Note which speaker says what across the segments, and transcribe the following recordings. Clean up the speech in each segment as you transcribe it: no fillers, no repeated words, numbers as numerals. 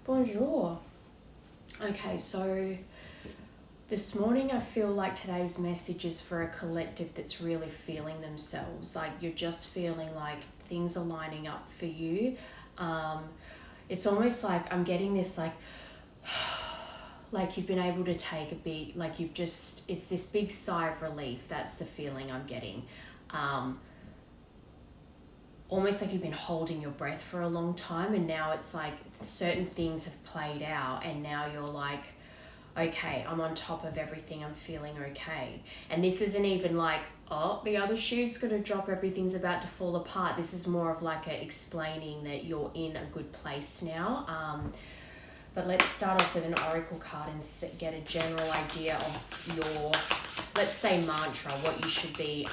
Speaker 1: Bonjour. Okay, so this morning I feel like today's message is for a collective that's really feeling themselves. Like you're just feeling like things are lining up for you. It's almost like I'm getting this like you've been able to take a beat, like it's this big sigh of relief. That's the feeling I'm getting. Almost like you've been holding your breath for a long time, and now it's like certain things have played out and now you're like, okay, I'm on top of everything, I'm feeling okay. And this isn't even like, oh, the other shoe's gonna drop, everything's about to fall apart. This is more of like explaining that you're in a good place now. But let's start off with an oracle card and get a general idea of your, let's say, mantra, what you should be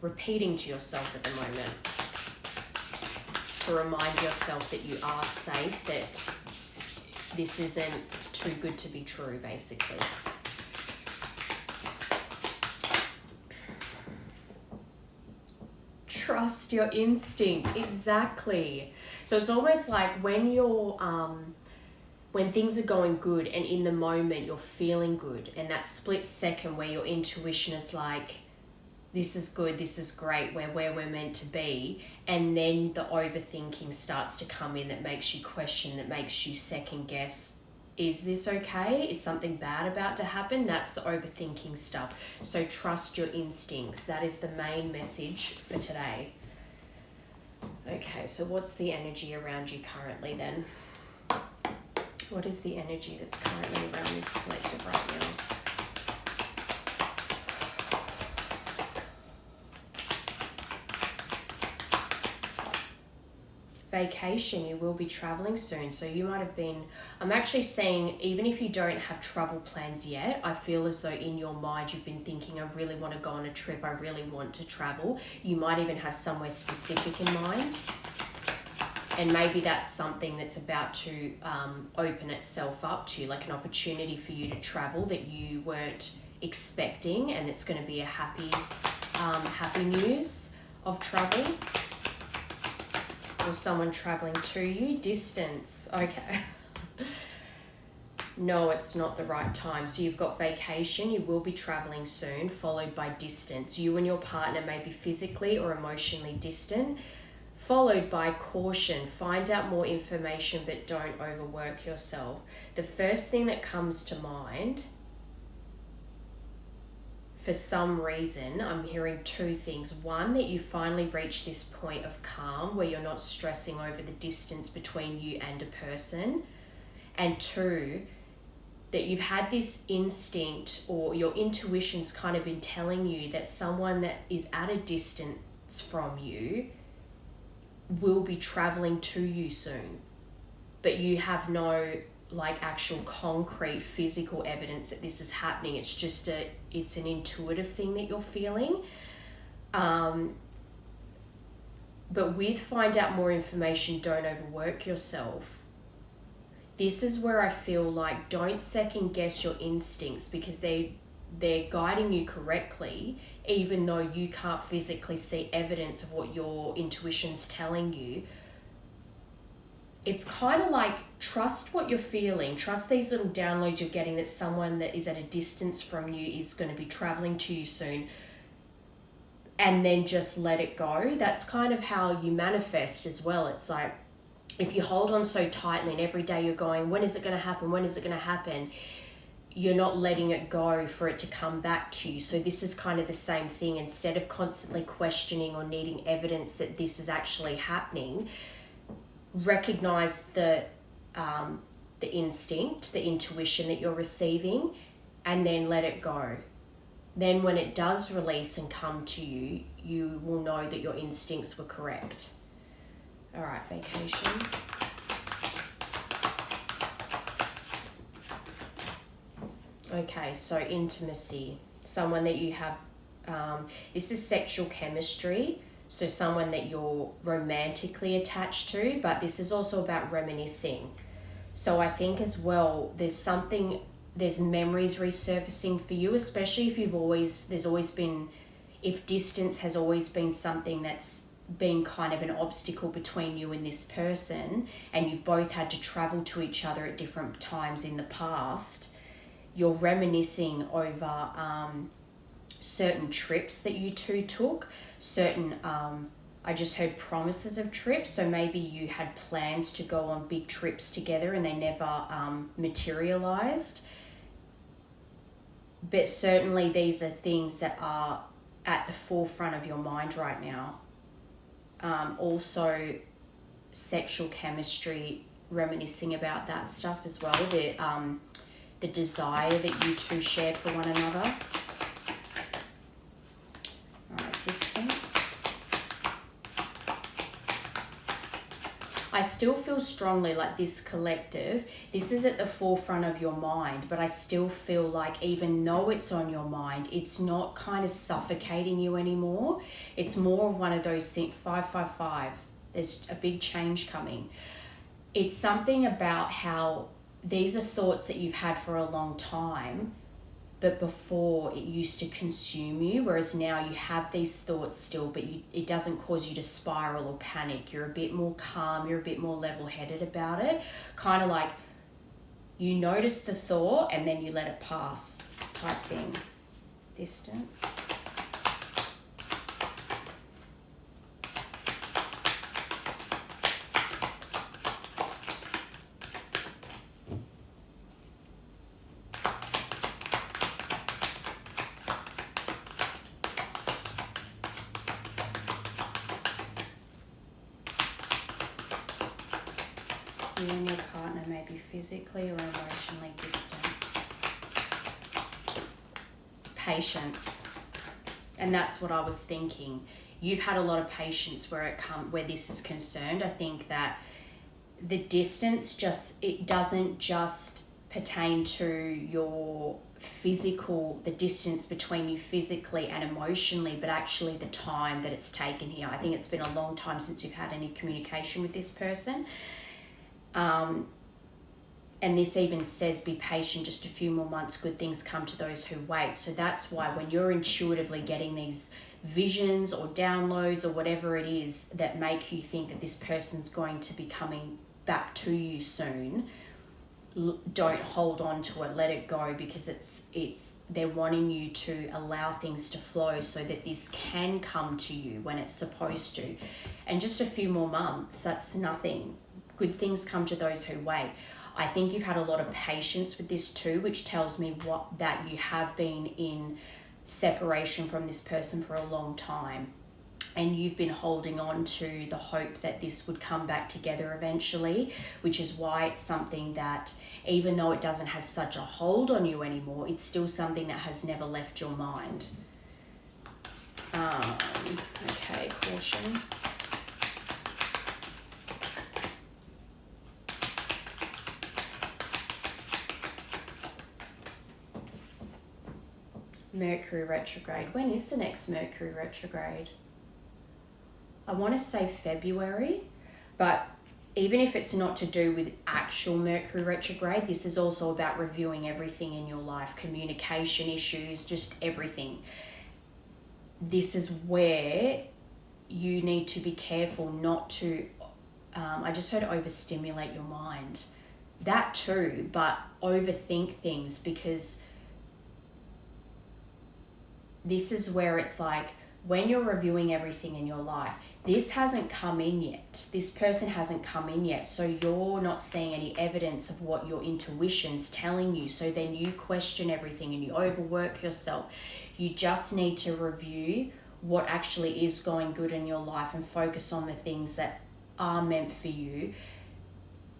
Speaker 1: repeating to yourself at the moment to remind yourself that you are safe, that this isn't too good to be true, basically. Trust your instinct. Exactly. So it's almost like when you're when things are going good and in the moment you're feeling good, and that split second where your intuition is like, this is good, this is great, we're where we're meant to be, and then the overthinking starts to come in that makes you question, that makes you second guess, is this okay? Is something bad about to happen? That's the overthinking stuff. So trust your instincts. That is the main message for today. Okay, so what's the energy around you currently then? What is the energy that's currently around this collective right now? Vacation, you will be traveling soon. So you might have been, I'm actually saying, even if you don't have travel plans yet, I feel as though in your mind you've been thinking, I really want to go on a trip, I really want to travel. You might even have somewhere specific in mind. And maybe that's something that's about to open itself up to you, like an opportunity for you to travel that you weren't expecting, and it's going to be a happy news of travel. Or someone traveling to you. Distance. Okay. No, it's not the right time. So you've got vacation, you will be traveling soon, followed by distance. You and your partner may be physically or emotionally distant, followed by caution. Find out more information, but don't overwork yourself. The first thing that comes to mind, for some reason, I'm hearing two things. One, that you finally reach this point of calm where you're not stressing over the distance between you and a person. And two, that you've had this instinct, or your intuition's kind of been telling you that someone that is at a distance from you will be traveling to you soon. But you have no actual concrete physical evidence that this is happening. It's just it's an intuitive thing that you're feeling. But with find out more information, don't overwork yourself. This is where I feel like don't second guess your instincts, because they're guiding you correctly, even though you can't physically see evidence of what your intuition's telling you. It's kind of like, trust what you're feeling. Trust these little downloads you're getting that someone that is at a distance from you is going to be traveling to you soon. And then just let it go. That's kind of how you manifest as well. It's like, if you hold on so tightly and every day you're going, when is it going to happen? When is it going to happen? You're not letting it go for it to come back to you. So this is kind of the same thing. Instead of constantly questioning or needing evidence that this is actually happening, recognize the instinct, the intuition that you're receiving, and then let it go. Then when it does release and come to you, you will know that your instincts were correct. All right, vacation. Okay, so intimacy. Someone that you have, this is sexual chemistry. So someone that you're romantically attached to, but this is also about reminiscing. So I think as well, there's memories resurfacing for you, especially if if distance has always been something that's been kind of an obstacle between you and this person, and you've both had to travel to each other at different times in the past, you're reminiscing over certain trips that you two took, certain, I just heard promises of trips. So maybe you had plans to go on big trips together and they never materialized. But certainly these are things that are at the forefront of your mind right now. Also, sexual chemistry, reminiscing about that stuff as well. The desire that you two shared for one another. All right, distance. I still feel strongly like this collective, this is at the forefront of your mind, but I still feel like even though it's on your mind, it's not kind of suffocating you anymore. It's more of one of those things, 555, there's a big change coming. It's something about how these are thoughts that you've had for a long time, but before it used to consume you, whereas now you have these thoughts still, but it doesn't cause you to spiral or panic. You're a bit more calm, you're a bit more level-headed about it. Kind of like you notice the thought and then you let it pass type thing. Distance. You and your partner may be physically or emotionally distant. Patience. And that's what I was thinking. You've had a lot of patience where this is concerned. I think that the distance it doesn't just pertain to your physical, the distance between you physically and emotionally, but actually the time that it's taken here. I think it's been a long time since you've had any communication with this person. And this even says, be patient, just a few more months, good things come to those who wait. So that's why when you're intuitively getting these visions or downloads or whatever it is that make you think that this person's going to be coming back to you soon, don't hold on to it, let it go, because they're wanting you to allow things to flow so that this can come to you when it's supposed to. And just a few more months, that's nothing. Good things come to those who wait. I think you've had a lot of patience with this too, which tells me that you have been in separation from this person for a long time. And you've been holding on to the hope that this would come back together eventually, which is why it's something that, even though it doesn't have such a hold on you anymore, it's still something that has never left your mind. Okay, caution. Mercury retrograde. When is the next Mercury retrograde? I want to say February, but even if it's not to do with actual Mercury retrograde, this is also about reviewing everything in your life, communication issues, just everything. This is where you need to be careful not to, I just heard overstimulate your mind. That too, but overthink things, because this is where it's like, when you're reviewing everything in your life, this hasn't come in yet. This person hasn't come in yet. So you're not seeing any evidence of what your intuition's telling you. So then you question everything and you overwork yourself. You just need to review what actually is going good in your life and focus on the things that are meant for you.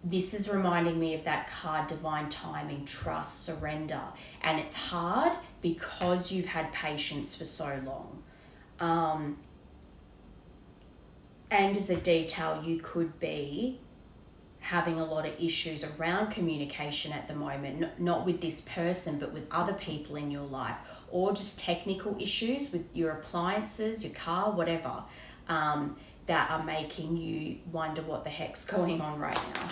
Speaker 1: This is reminding me of that card, divine timing, trust, surrender. And it's hard because you've had patience for so long. And as a detail, you could be having a lot of issues around communication at the moment, not with this person, but with other people in your life, or just technical issues with your appliances, your car, whatever, that are making you wonder what the heck's going on right now.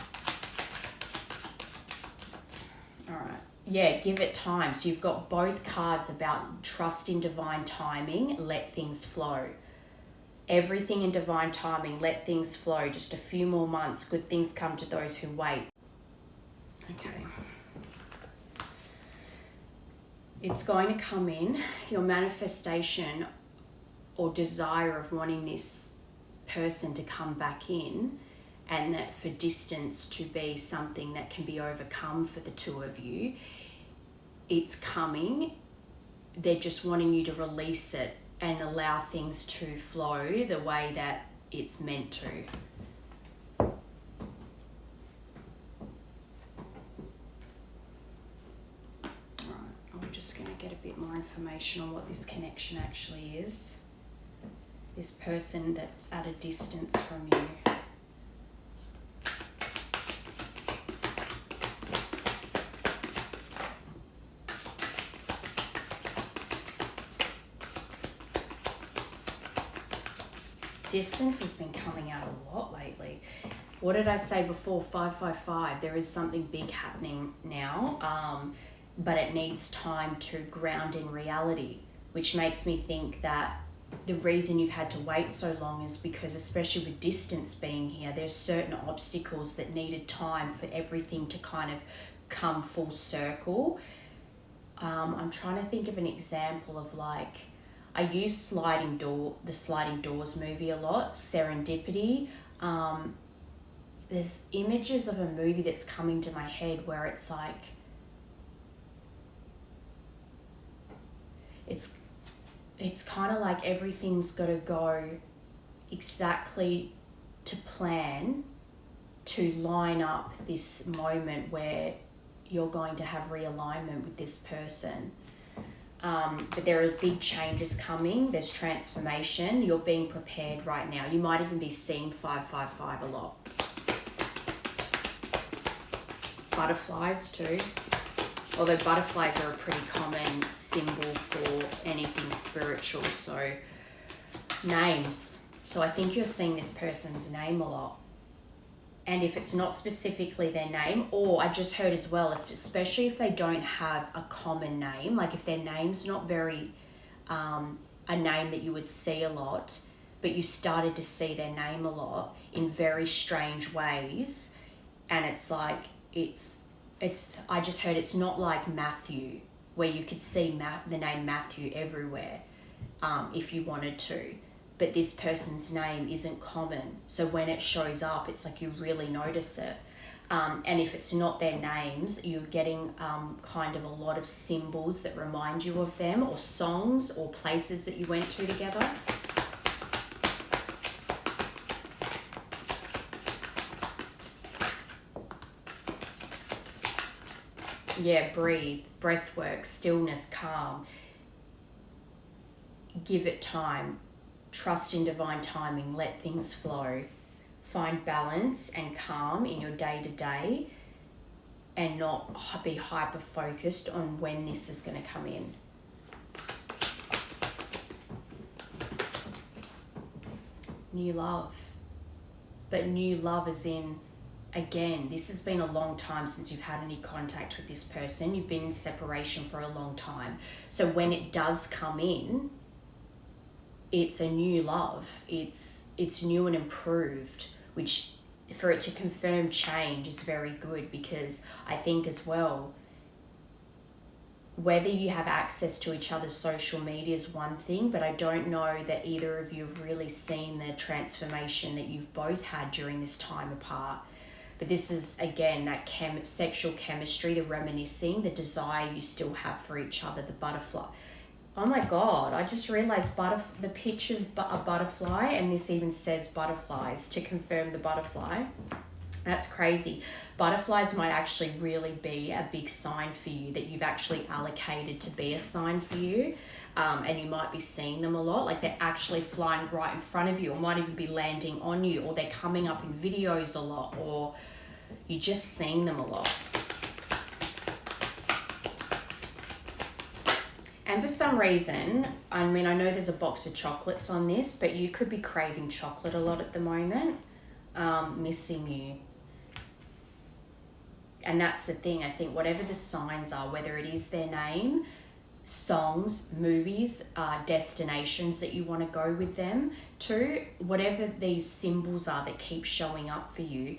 Speaker 1: All right. Yeah, give it time. So you've got both cards about trust in divine timing, let things flow. Everything in divine timing, let things flow. Just a few more months, good things come to those who wait. Okay. It's going to come in, your manifestation or desire of wanting this person to come back in, and that for distance to be something that can be overcome for the two of you. It's coming. They're just wanting you to release it and allow things to flow the way that it's meant to. Alright, I'm just going to get a bit more information on what this connection actually is. This person that's at a distance from you. Distance has been coming out a lot lately. What did I say before? 555. There is something big happening now, but it needs time to ground in reality, which makes me think that the reason you've had to wait so long is because, especially with distance being here, there's certain obstacles that needed time for everything to kind of come full circle. I'm trying to think of an example of, like, I use the Sliding Doors movie a lot, Serendipity. There's images of a movie that's coming to my head where it's like, it's kind of like everything's got to go exactly to plan to line up this moment where you're going to have realignment with this person. But there are big changes coming. There's transformation. You're being prepared right now. You might even be seeing 555 a lot. Butterflies too. Although butterflies are a pretty common symbol for anything spiritual. So names. So I think you're seeing this person's name a lot. And if it's not specifically their name, or I just heard as well, especially if they don't have a common name, like if their name's not very, a name that you would see a lot, but you started to see their name a lot in very strange ways, and it's like, I just heard it's not like Matthew, where you could see the name Matthew everywhere, if you wanted to. But this person's name isn't common. So when it shows up, it's like you really notice it. And if it's not their names, you're getting kind of a lot of symbols that remind you of them, or songs or places that you went to together. Yeah, breathe, breath work, stillness, calm. Give it time. Trust in divine timing, let things flow. Find balance and calm in your day-to-day, and not be hyper-focused on when this is going to come in. New love. But new love is in, again, this has been a long time since you've had any contact with this person. You've been in separation for a long time. So when it does come in, it's a new love. It's new and improved, which for it to confirm change is very good, because I think as well, whether you have access to each other's social media is one thing, but I don't know that either of you have really seen the transformation that you've both had during this time apart. But this is, again, that sexual chemistry, the reminiscing, the desire you still have for each other, the butterfly. Oh my God, I just realized the picture's a butterfly, and this even says butterflies to confirm the butterfly. That's crazy. Butterflies might actually really be a big sign for you, that you've actually allocated to be a sign for you. And you might be seeing them a lot, like they're actually flying right in front of you, or might even be landing on you, or they're coming up in videos a lot, or you're just seeing them a lot. And for some reason, I mean, I know there's a box of chocolates on this, but you could be craving chocolate a lot at the moment, missing you. And that's the thing, I think whatever the signs are, whether it is their name, songs, movies, destinations that you want to go with them to, whatever these symbols are that keep showing up for you,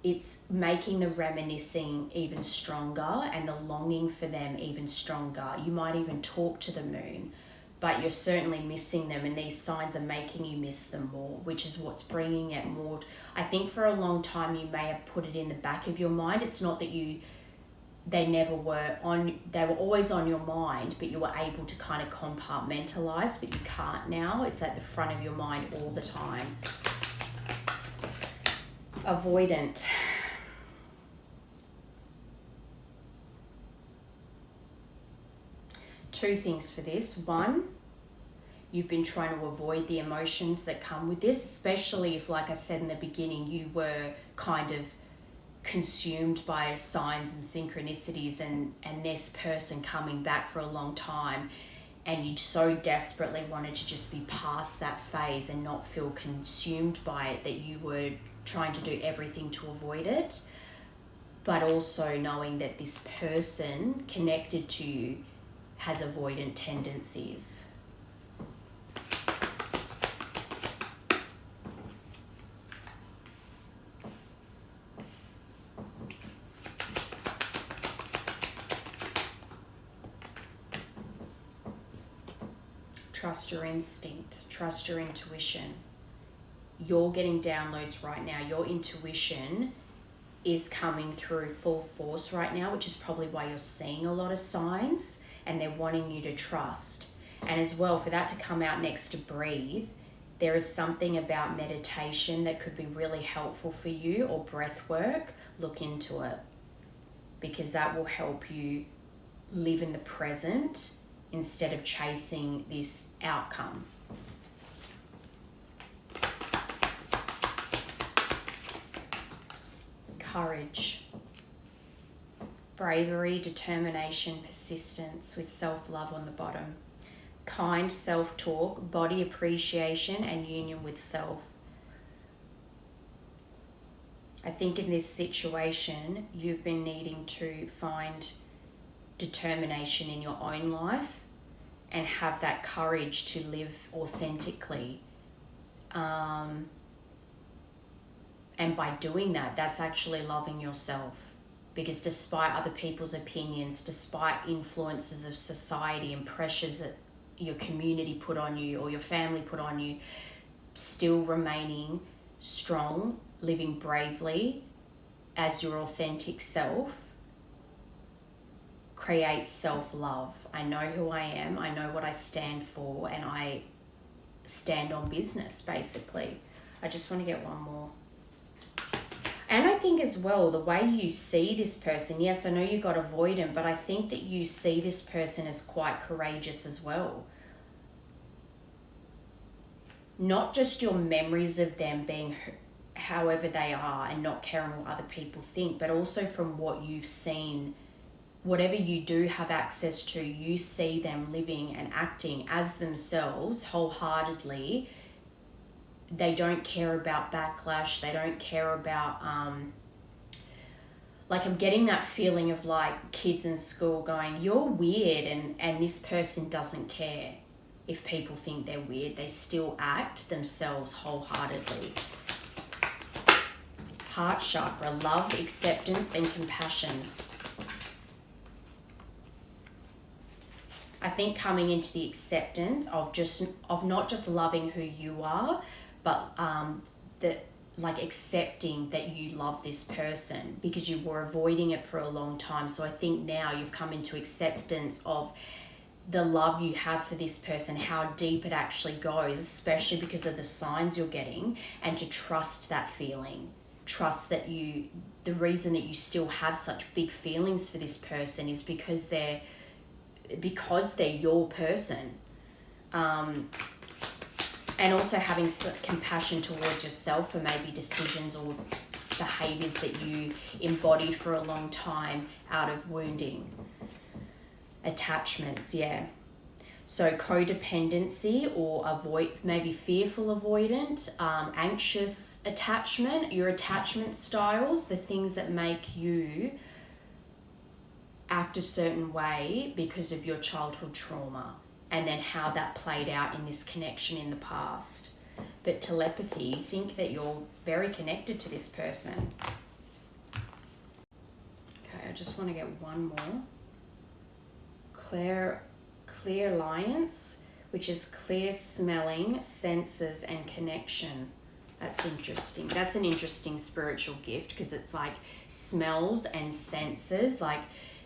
Speaker 1: it's making the reminiscing even stronger and the longing for them even stronger. You might even talk to the moon, but you're certainly missing them, and these signs are making you miss them more, which is what's bringing it more. I think for a long time you may have put it in the back of your mind. It's not that they never were on, they were always on your mind, but you were able to kind of compartmentalize, but you can't now. It's at the front of your mind all the time. Avoidant. Two things for this. One, you've been trying to avoid the emotions that come with this, especially if, like I said in the beginning, you were kind of consumed by signs and synchronicities and this person coming back for a long time, and you so desperately wanted to just be past that phase and not feel consumed by it that you were trying to do everything to avoid it, but also knowing that this person connected to you has avoidant tendencies. Trust your instinct, trust your intuition. You're getting downloads right now. Your intuition is coming through full force right now, which is probably why you're seeing a lot of signs, and they're wanting you to trust. And as well, for that to come out next to breathe, there is something about meditation that could be really helpful for you, or breath work. Look into it, because that will help you live in the present instead of chasing this outcome. Courage, bravery, determination, persistence, with self-love on the bottom. Kind self-talk, body appreciation, and union with self. I think in this situation, you've been needing to find determination in your own life and have that courage to live authentically. And by doing that, that's actually loving yourself. Because despite other people's opinions, despite influences of society and pressures that your community put on you or your family put on you, still remaining strong, living bravely as your authentic self, creates self-love. I know who I am, I know what I stand for, and I stand on business, basically. I just want to get one more. And I think as well, the way you see this person, yes, I know you got avoidant, but I think that you see this person as quite courageous as well. Not just your memories of them being however they are and not caring what other people think, but also from what you've seen. Whatever you do have access to, you see them living and acting as themselves wholeheartedly. They don't care about backlash. They don't care about, like, I'm getting that feeling of like kids in school going, you're weird, and this person doesn't care if people think they're weird. They still act themselves wholeheartedly. Heart chakra, love, acceptance, and compassion. I think coming into the acceptance of not just loving who you are, but accepting that you love this person, because you were avoiding it for a long time. So I think now you've come into acceptance of the love you have for this person, how deep it actually goes, especially because of the signs you're getting, and to trust that feeling. Trust that the reason that you still have such big feelings for this person is because they're your person. And also having compassion towards yourself for maybe decisions or behaviors that you embodied for a long time out of wounding. Attachments, yeah. So codependency or maybe fearful avoidant, anxious attachment, your attachment styles, the things that make you act a certain way because of your childhood trauma and then how that played out in this connection in the past. But telepathy, you think that you're very connected to this person. Okay, I just want to get one more. Clairvoyance, which is clear smelling, senses, and connection. That's interesting. That's an interesting spiritual gift because it's like smells and senses. Like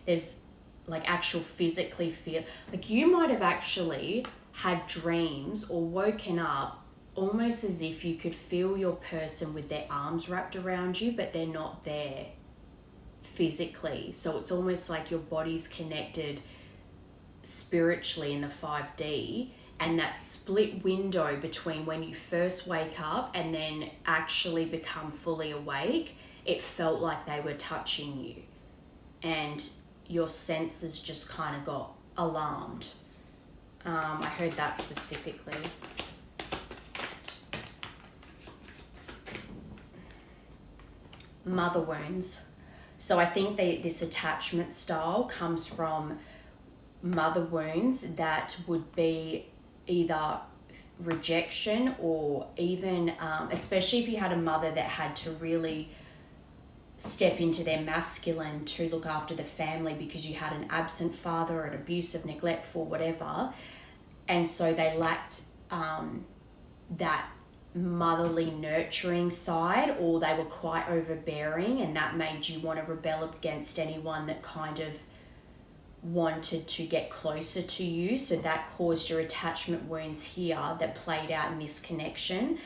Speaker 1: there's like actual physically feel. Like you might have actually had dreams or woken up almost as if you could feel your person with their arms wrapped around you, but they're not there physically. So it's almost like your body's connected spiritually in the 5D, and that split window between when you first wake up and then actually become fully awake, it felt like they were touching you and your senses just kind of got alarmed. I heard that specifically. Mother wounds. So I think this attachment style comes from mother wounds that would be either rejection or even, especially if you had a mother that had to really step into their masculine to look after the family because you had an absent father or an abusive, neglectful, whatever. And so they lacked that motherly nurturing side, or they were quite overbearing, and that made you want to rebel against anyone that kind of wanted to get closer to you. So that caused your attachment wounds here that played out in this connection.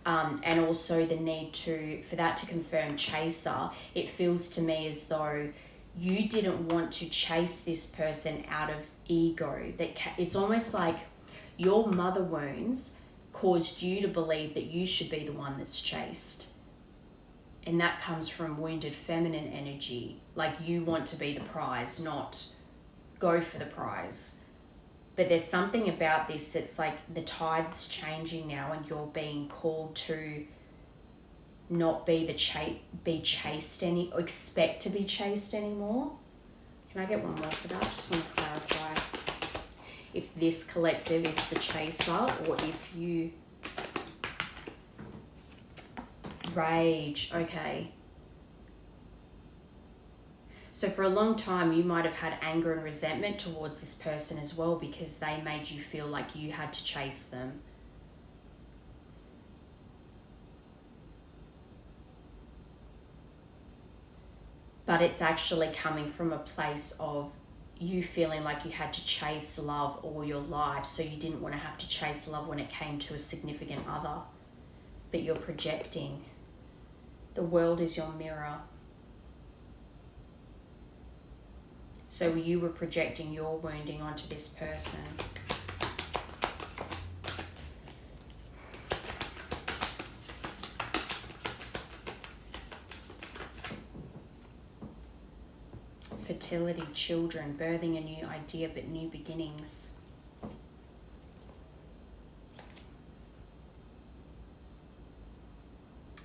Speaker 1: And also the need for that to confirm chaser. It feels to me as though you didn't want to chase this person out of ego. It's almost like your mother wounds caused you to believe that you should be the one that's chased. And that comes from wounded feminine energy. Like you want to be the prize, not go for the prize. But there's something about this that's like the tide's changing now and you're being called to not be chased or expect to be chased anymore. Can I get one more for that? I just want to clarify if this collective is the chaser or if you... Rage, okay. So for a long time, you might have had anger and resentment towards this person as well because they made you feel like you had to chase them. But it's actually coming from a place of you feeling like you had to chase love all your life, so you didn't want to have to chase love when it came to a significant other. But you're projecting. The world is your mirror. So you were projecting your wounding onto this person. Fertility, children, birthing a new idea, but new beginnings.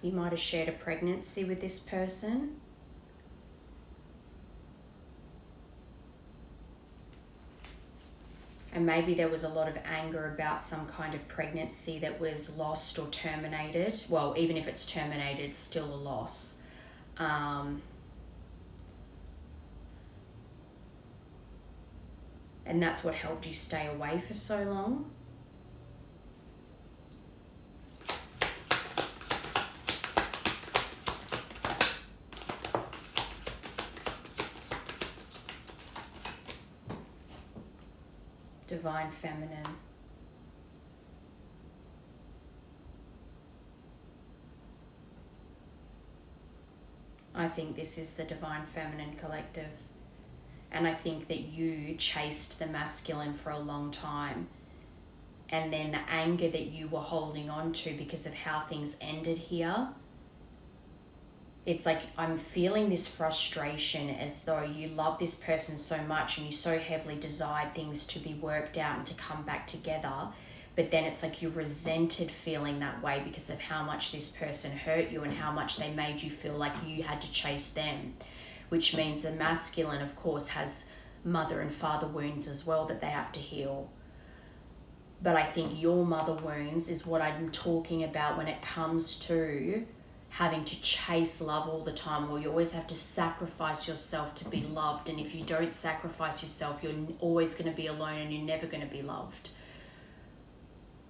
Speaker 1: You might have shared a pregnancy with this person. And maybe there was a lot of anger about some kind of pregnancy that was lost or terminated. Well, even if it's terminated, it's still a loss. And that's what helped you stay away for so long. Divine feminine. I think this is the divine feminine collective. And I think that you chased the masculine for a long time. And then the anger that you were holding on to because of how things ended here. It's like I'm feeling this frustration as though you love this person so much and you so heavily desired things to be worked out and to come back together. But then it's like you resented feeling that way because of how much this person hurt you and how much they made you feel like you had to chase them. which means the masculine, of course, has mother and father wounds as well that they have to heal. But I think your mother wounds is what I'm talking about when it comes to having to chase love all the time, or you always have to sacrifice yourself to be loved. And if you don't sacrifice yourself, you're always going to be alone and you're never going to be loved.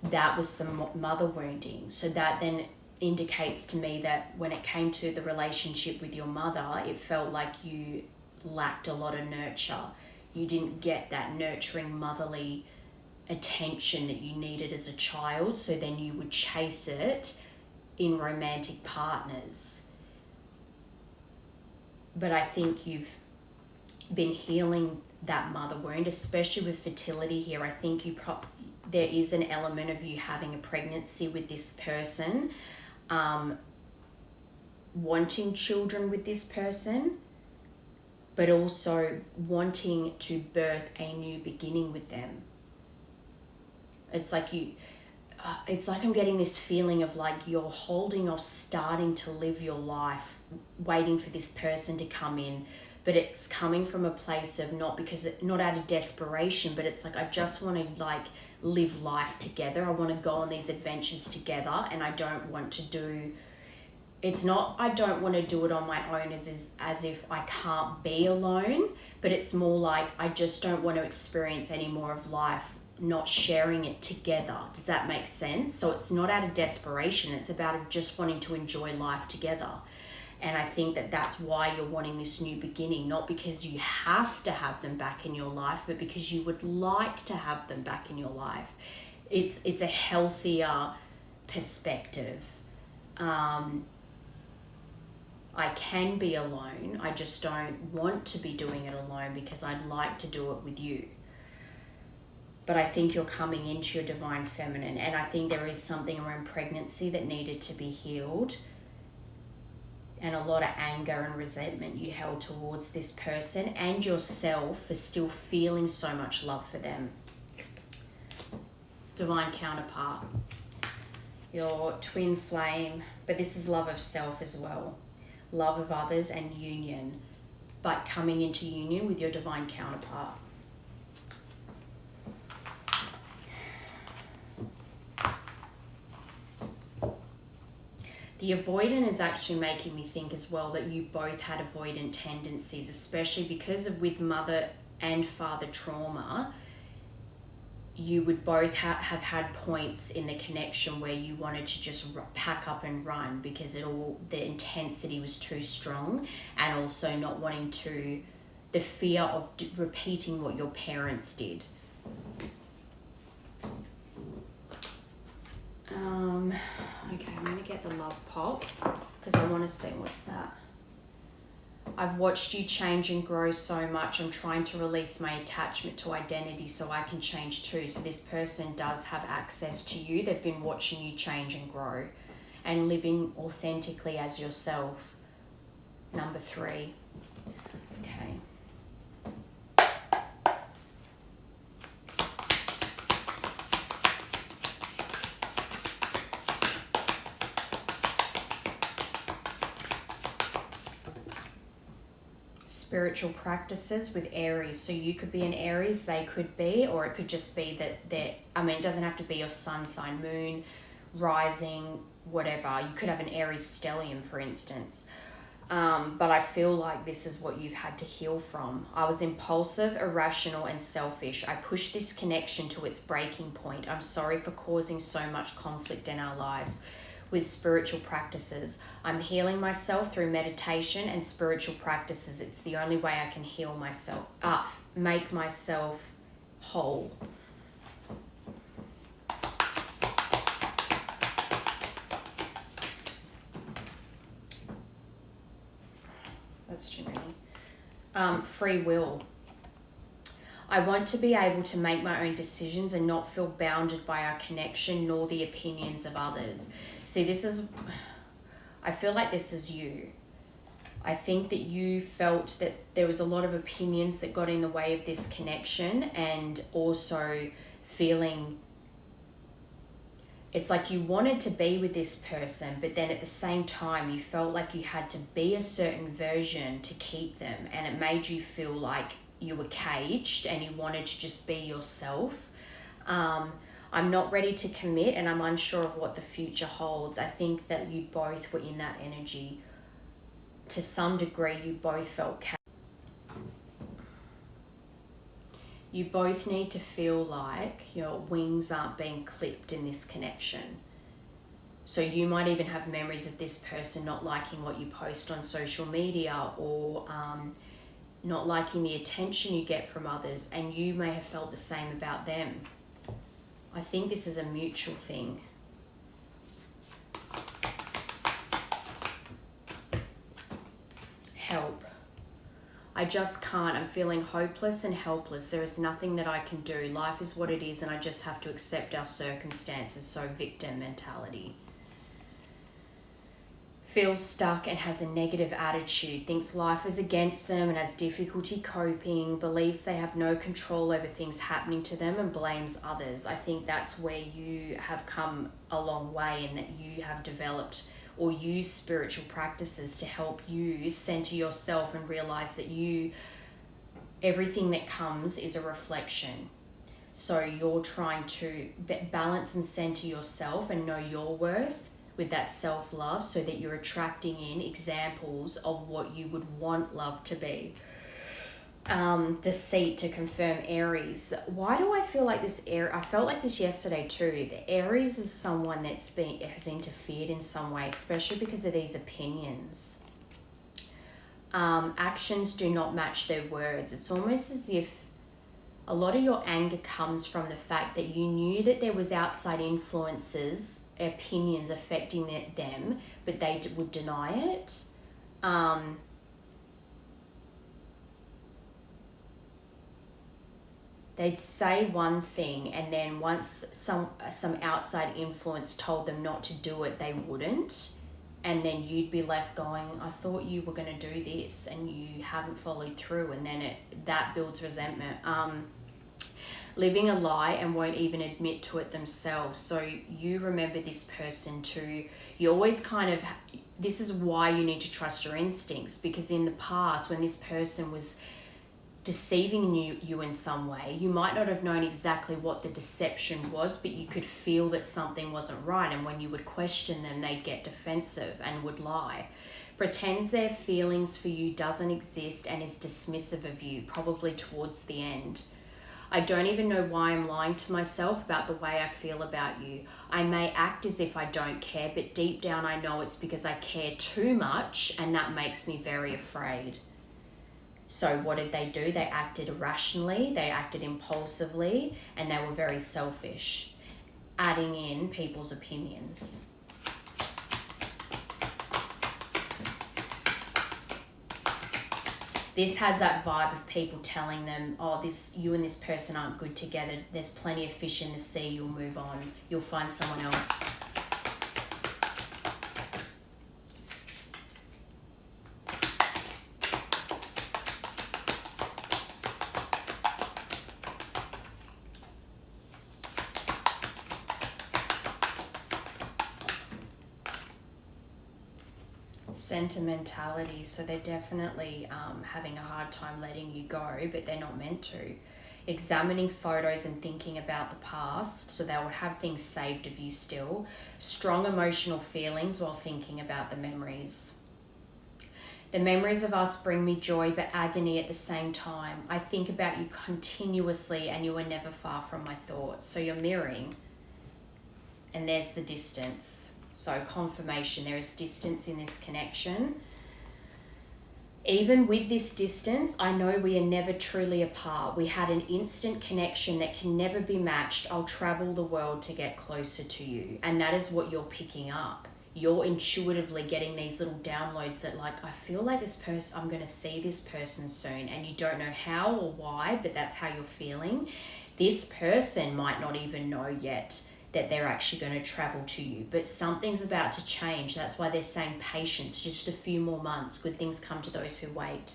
Speaker 1: That was some mother wounding. So that then indicates to me that when it came to the relationship with your mother, it felt like you lacked a lot of nurture. You didn't get that nurturing motherly attention that you needed as a child, so then you would chase it in romantic partners. But I think you've been healing that mother wound, especially with fertility here. I think there is an element of you having a pregnancy with this person, wanting children with this person, but also wanting to birth a new beginning with them. It's like I'm getting this feeling of like you're holding off starting to live your life, waiting for this person to come in, but it's coming from a place of not out of desperation, but it's like, I just want to like live life together. I want to go on these adventures together, and I don't want to do, it's not, I don't want to do it on my own as if I can't be alone, but it's more like I just don't want to experience any more of life not sharing it together. Does that make sense? So it's not out of desperation, it's about just wanting to enjoy life together. And I think that that's why you're wanting this new beginning, not because you have to have them back in your life, but because you would like to have them back in your life. It's a healthier perspective. I can be alone, I just don't want to be doing it alone because I'd like to do it with you. But I think you're coming into your divine feminine, and I think there is something around pregnancy that needed to be healed, and a lot of anger and resentment you held towards this person and yourself for still feeling so much love for them. Divine counterpart, your twin flame, but this is love of self as well, love of others and union, but coming into union with your divine counterpart. The avoidant is actually making me think as well that you both had avoidant tendencies, especially because of with mother and father trauma. You would both have had points in the connection where you wanted to just pack up and run because the intensity was too strong, and also not wanting to, the fear of repeating what your parents did. Okay, I'm going to get the love pop because I want to see what's that. I've watched you change and grow so much. I'm trying to release my attachment to identity so I can change too. So this person does have access to you. They've been watching you change and grow and living authentically as yourself. Number 3. Okay. Spiritual practices with Aries. So you could be an Aries, they could be, or it could just be that it doesn't have to be your sun sign, moon, rising, whatever. You could have an Aries stellium, for instance. But I feel like this is what you've had to heal from. I was impulsive, irrational, and selfish. I pushed this connection to its breaking point. I'm sorry for causing so much conflict in our lives. With spiritual practices, I'm healing myself through meditation and spiritual practices. It's the only way I can heal myself, make myself whole. That's too many. Free will. I want to be able to make my own decisions and not feel bounded by our connection nor the opinions of others. See, I feel like this is you. I think that you felt that there was a lot of opinions that got in the way of this connection, and also feeling it's like you wanted to be with this person, but then at the same time you felt like you had to be a certain version to keep them, and it made you feel like you were caged and you wanted to just be yourself. I'm not ready to commit and I'm unsure of what the future holds. I think that you both were in that energy. To some degree, you both felt caged. You both need to feel like your wings aren't being clipped in this connection. So you might even have memories of this person not liking what you post on social media, or not liking the attention you get from others, and you may have felt the same about them. I think this is a mutual thing. Help. I just can't. I'm feeling hopeless and helpless. There is nothing that I can do. Life is what it is, and I just have to accept our circumstances. So victim mentality. Feels stuck and has a negative attitude, thinks life is against them and has difficulty coping, believes they have no control over things happening to them and blames others. I think that's where you have come a long way, and that you have developed or use spiritual practices to help you center yourself and realize that everything that comes is a reflection. So you're trying to balance and center yourself and know your worth with that self-love, so that you're attracting in examples of what you would want love to be. The seat to confirm Aries. Why do I feel like this? I felt like this yesterday too. The Aries is someone has interfered in some way, especially because of these opinions. Actions do not match their words. It's almost as if a lot of your anger comes from the fact that you knew that there was outside influences, opinions affecting them, but they would deny it. They'd say one thing, and then once some outside influence told them not to do it, they wouldn't. And then you'd be left going, I thought you were going to do this and you haven't followed through, and then that builds resentment. Living a lie and won't even admit to it themselves. So you remember this person too. You always this is why you need to trust your instincts, because in the past, when this person was deceiving you in some way, you might not have known exactly what the deception was, but you could feel that something wasn't right, and when you would question them, they'd get defensive and would lie. Pretends their feelings for you doesn't exist and is dismissive of you, probably towards the end. I don't even know why I'm lying to myself about the way I feel about you. I may act as if I don't care, but deep down I know it's because I care too much, and that makes me very afraid. So what did they do? They acted irrationally, they acted impulsively, and they were very selfish, adding in people's opinions. This has that vibe of people telling them, oh, you and this person aren't good together. There's plenty of fish in the sea. You'll move on. You'll find someone else. Sentimentality. So they're definitely having a hard time letting you go, but they're not meant to. Examining photos and thinking about the past, so they would have things saved of you still. Strong emotional feelings while thinking about the memories. The memories of us bring me joy but agony at the same time. I think about you continuously and you are never far from my thoughts. So you're mirroring, and there's the distance. So confirmation, there is distance in this connection. Even with this distance, I know we are never truly apart. We had an instant connection that can never be matched. I'll travel the world to get closer to you. And that is what you're picking up. You're intuitively getting these little downloads that I feel like this person, I'm going to see this person soon. And you don't know how or why, but that's how you're feeling. This person might not even know yet that they're actually going to travel to you, but something's about to change. That's why they're saying patience, just a few more months. Good things come to those who wait.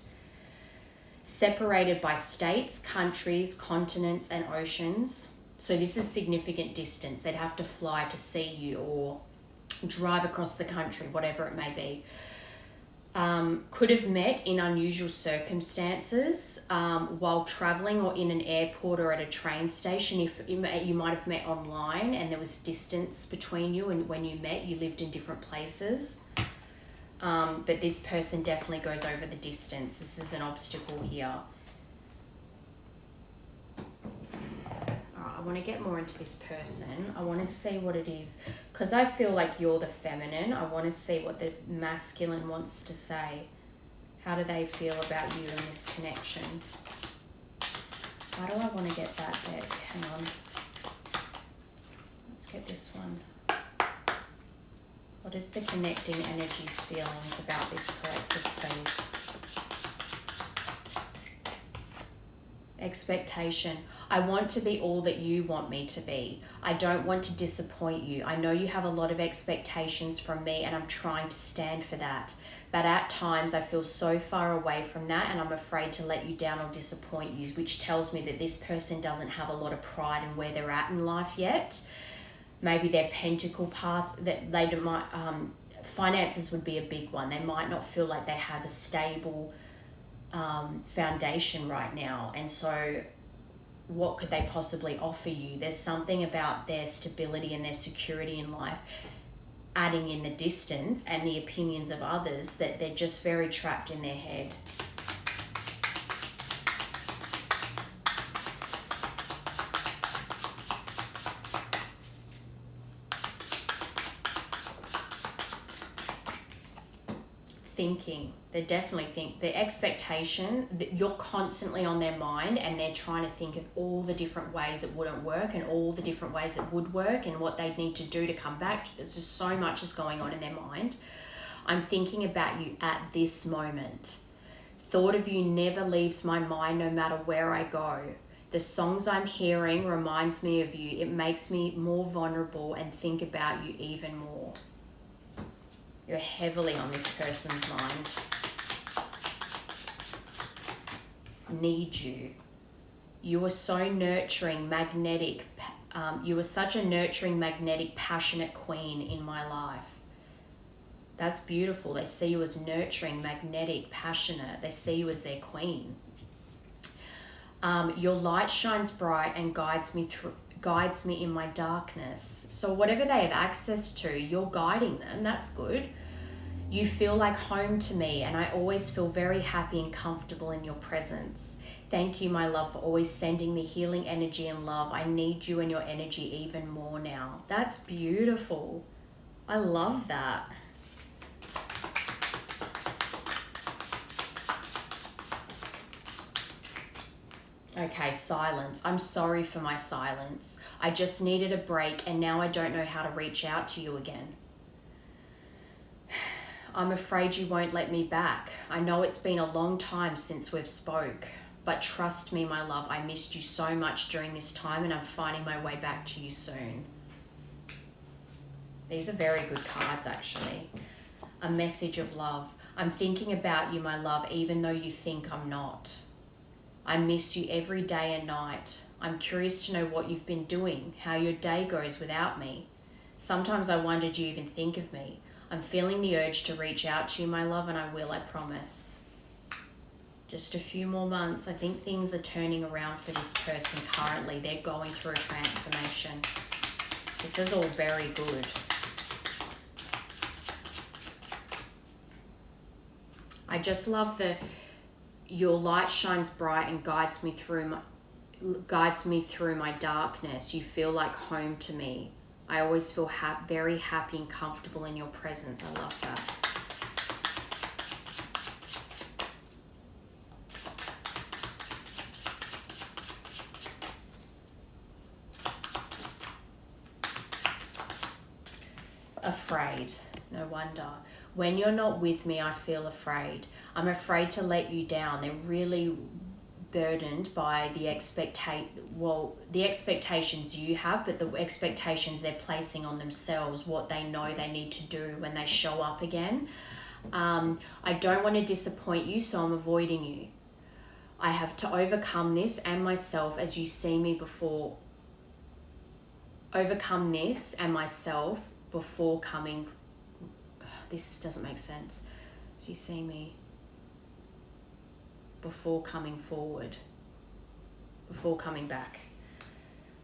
Speaker 1: Separated by states, countries, continents, and oceans. So this is significant distance. They'd have to fly to see you or drive across the country, whatever it may be. Could have met in unusual circumstances while traveling or in an airport or at a train station. If you might have met online and there was distance between you, and when you met you lived in different places. But this person definitely goes over the distance. This is an obstacle here. I want to get more into this person. I want to see what it is, because I feel like you're the feminine. I want to see what the masculine wants to say. How do they feel about you in this connection? Why do I want to get that deck? Hang on. Let's get this one. What is the connecting energies feelings about this collective, please? Expectation. I want to be all that you want me to be. I don't want to disappoint you. I know you have a lot of expectations from me and I'm trying to stand for that. But at times I feel so far away from that and I'm afraid to let you down or disappoint you, which tells me that this person doesn't have a lot of pride in where they're at in life yet. Maybe their pentacle path, that they might, finances would be a big one. They might not feel like they have a stable foundation right now, and so what could they possibly offer you? There's something about their stability and their security in life adding in the distance and the opinions of others, that they're just very trapped in their head. Thinking. They definitely think the expectation that you're constantly on their mind and they're trying to think of all the different ways it wouldn't work and all the different ways it would work and what they'd need to do to come back. It's just so much is going on in their mind. I'm thinking about you at this moment. Thought of you never leaves my mind no matter where I go. The songs I'm hearing reminds me of you. It makes me more vulnerable and think about you even more. You're heavily on this person's mind. Need you. You are so nurturing, magnetic. You are such a nurturing, magnetic, passionate queen in my life. That's beautiful. They see you as nurturing, magnetic, passionate. They see you as their queen. Your light shines bright and guides me in my darkness. So whatever they have access to, you're guiding them. That's good. You feel like home to me, and I always feel very happy and comfortable in your presence. Thank you, my love, for always sending me healing energy and love. I need you and your energy even more now. That's beautiful. I love that. Okay, silence. I'm sorry for my silence. I just needed a break and now I don't know how to reach out to you again. I'm afraid you won't let me back. I know it's been a long time since we've spoke, but trust me, my love, I missed you so much during this time and I'm finding my way back to you soon. These are very good cards, actually. A message of love. I'm thinking about you, my love, even though you think I'm not. I miss you every day and night. I'm curious to know what you've been doing, how your day goes without me. Sometimes I wonder, do you even think of me? I'm feeling the urge to reach out to you, my love, and I will, I promise. Just a few more months. I think things are turning around for this person currently. They're going through a transformation. This is all very good. I just love your light shines bright and guides me through my darkness. You feel like home to me. I always feel very happy and comfortable in your presence. I love that. Afraid. No wonder. When you're not with me, I feel afraid. I'm afraid to let you down. They're really burdened by the expectations you have, but the expectations they're placing on themselves, what they know they need to do when they show up again. I don't want to disappoint you, so I'm avoiding you. I have to overcome this and myself as you see me before overcome this and myself before coming, this doesn't make sense. So you see me before coming forward, before coming back.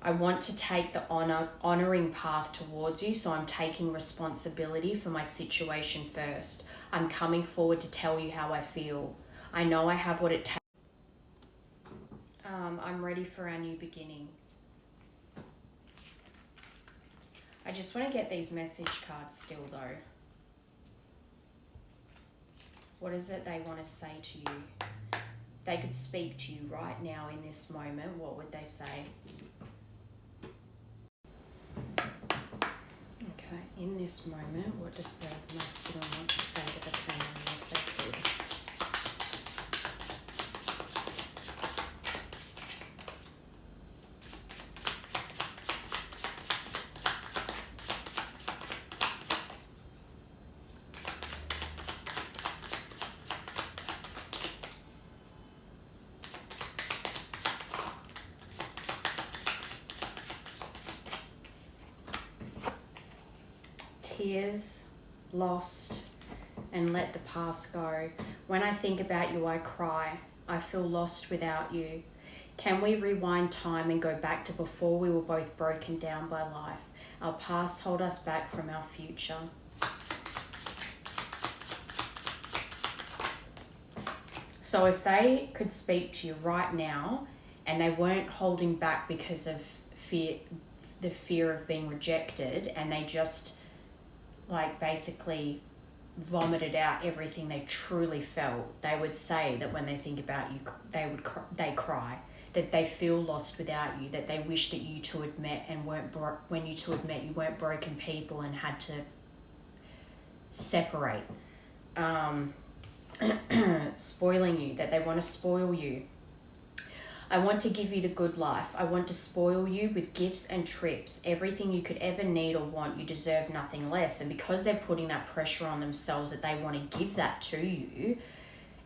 Speaker 1: I want to take the honoring path towards you, so I'm taking responsibility for my situation first. I'm coming forward to tell you how I feel. I know I have what it takes. I'm ready for our new beginning. I just want to get these message cards still though. What is it they want to say to you? If they could speak to you right now in this moment, what would they say? Okay, in this moment, what does the masculine want to say to the feminine if they could? Tears, lost, and let the past go. When I think about you, I cry. I feel lost without you. Can we rewind time and go back to before we were both broken down by life? Our past hold us back from our future. So if they could speak to you right now and they weren't holding back because of fear, the fear of being rejected, and they just like basically vomited out everything they truly felt, they would say that when they think about you, they cry, that they feel lost without you, that they wish that you two had met and when you two had met, you weren't broken people and had to separate. Spoiling you, that they want to spoil you. I want to give you the good life. I want to spoil you with gifts and trips. Everything you could ever need or want, you deserve nothing less. And because they're putting that pressure on themselves that they want to give that to you,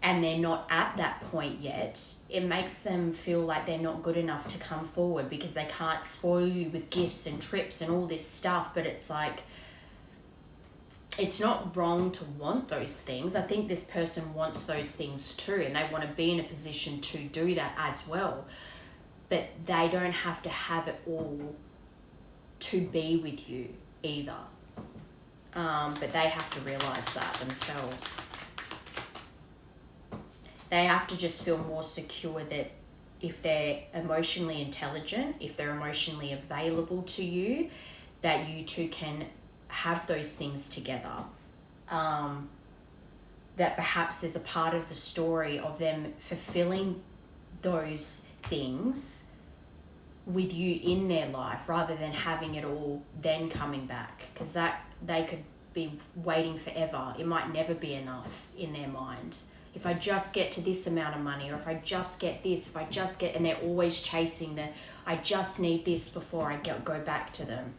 Speaker 1: and they're not at that point yet, it makes them feel like they're not good enough to come forward because they can't spoil you with gifts and trips and all this stuff. But it's like, it's not wrong to want those things. I think this person wants those things too, and they want to be in a position to do that as well. But they don't have to have it all to be with you either. But they have to realize that themselves. They have to just feel more secure that if they're emotionally intelligent, if they're emotionally available to you, that you two can have those things together. That perhaps there's a part of the story of them fulfilling those things with you in their life rather than having it all then coming back, because that they could be waiting forever. It might never be enough in their mind. If I just get to this amount of money, or if I just get this, if I just get, and they're always chasing the, I just need this before I go back to them.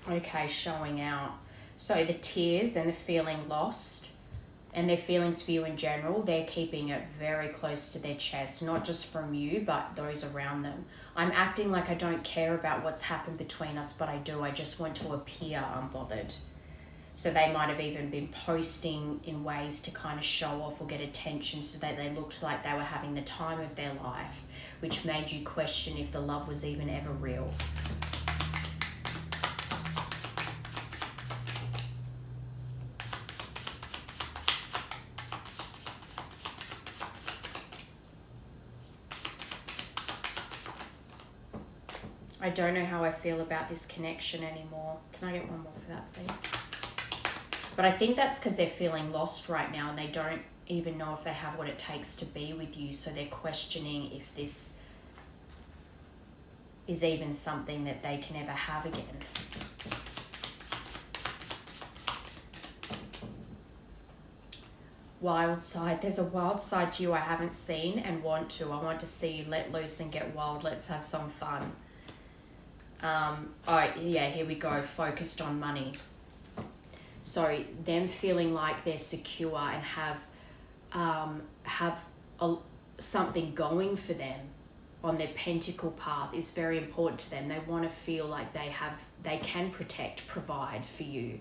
Speaker 1: Okay, showing out. So the tears and the feeling lost and their feelings for you in general, they're keeping it very close to their chest, not just from you, but those around them. I'm acting like I don't care about what's happened between us, but I do. I just want to appear unbothered. So they might have even been posting in ways to kind of show off or get attention so that they looked like they were having the time of their life, which made you question if the love was even ever real. I don't know how I feel about this connection anymore. Can I get one more for that, please? But I think that's because they're feeling lost right now and they don't even know if they have what it takes to be with you. So they're questioning if this is even something that they can ever have again. wild side. There's a wild side to you I haven't seen and want to. I want to see you let loose and get wild. Let's have some fun. Oh yeah, here we go. Focused on money. So them feeling like they're secure and have something going for them on their pentacle path is very important to them. They want to feel like they can protect, provide for you.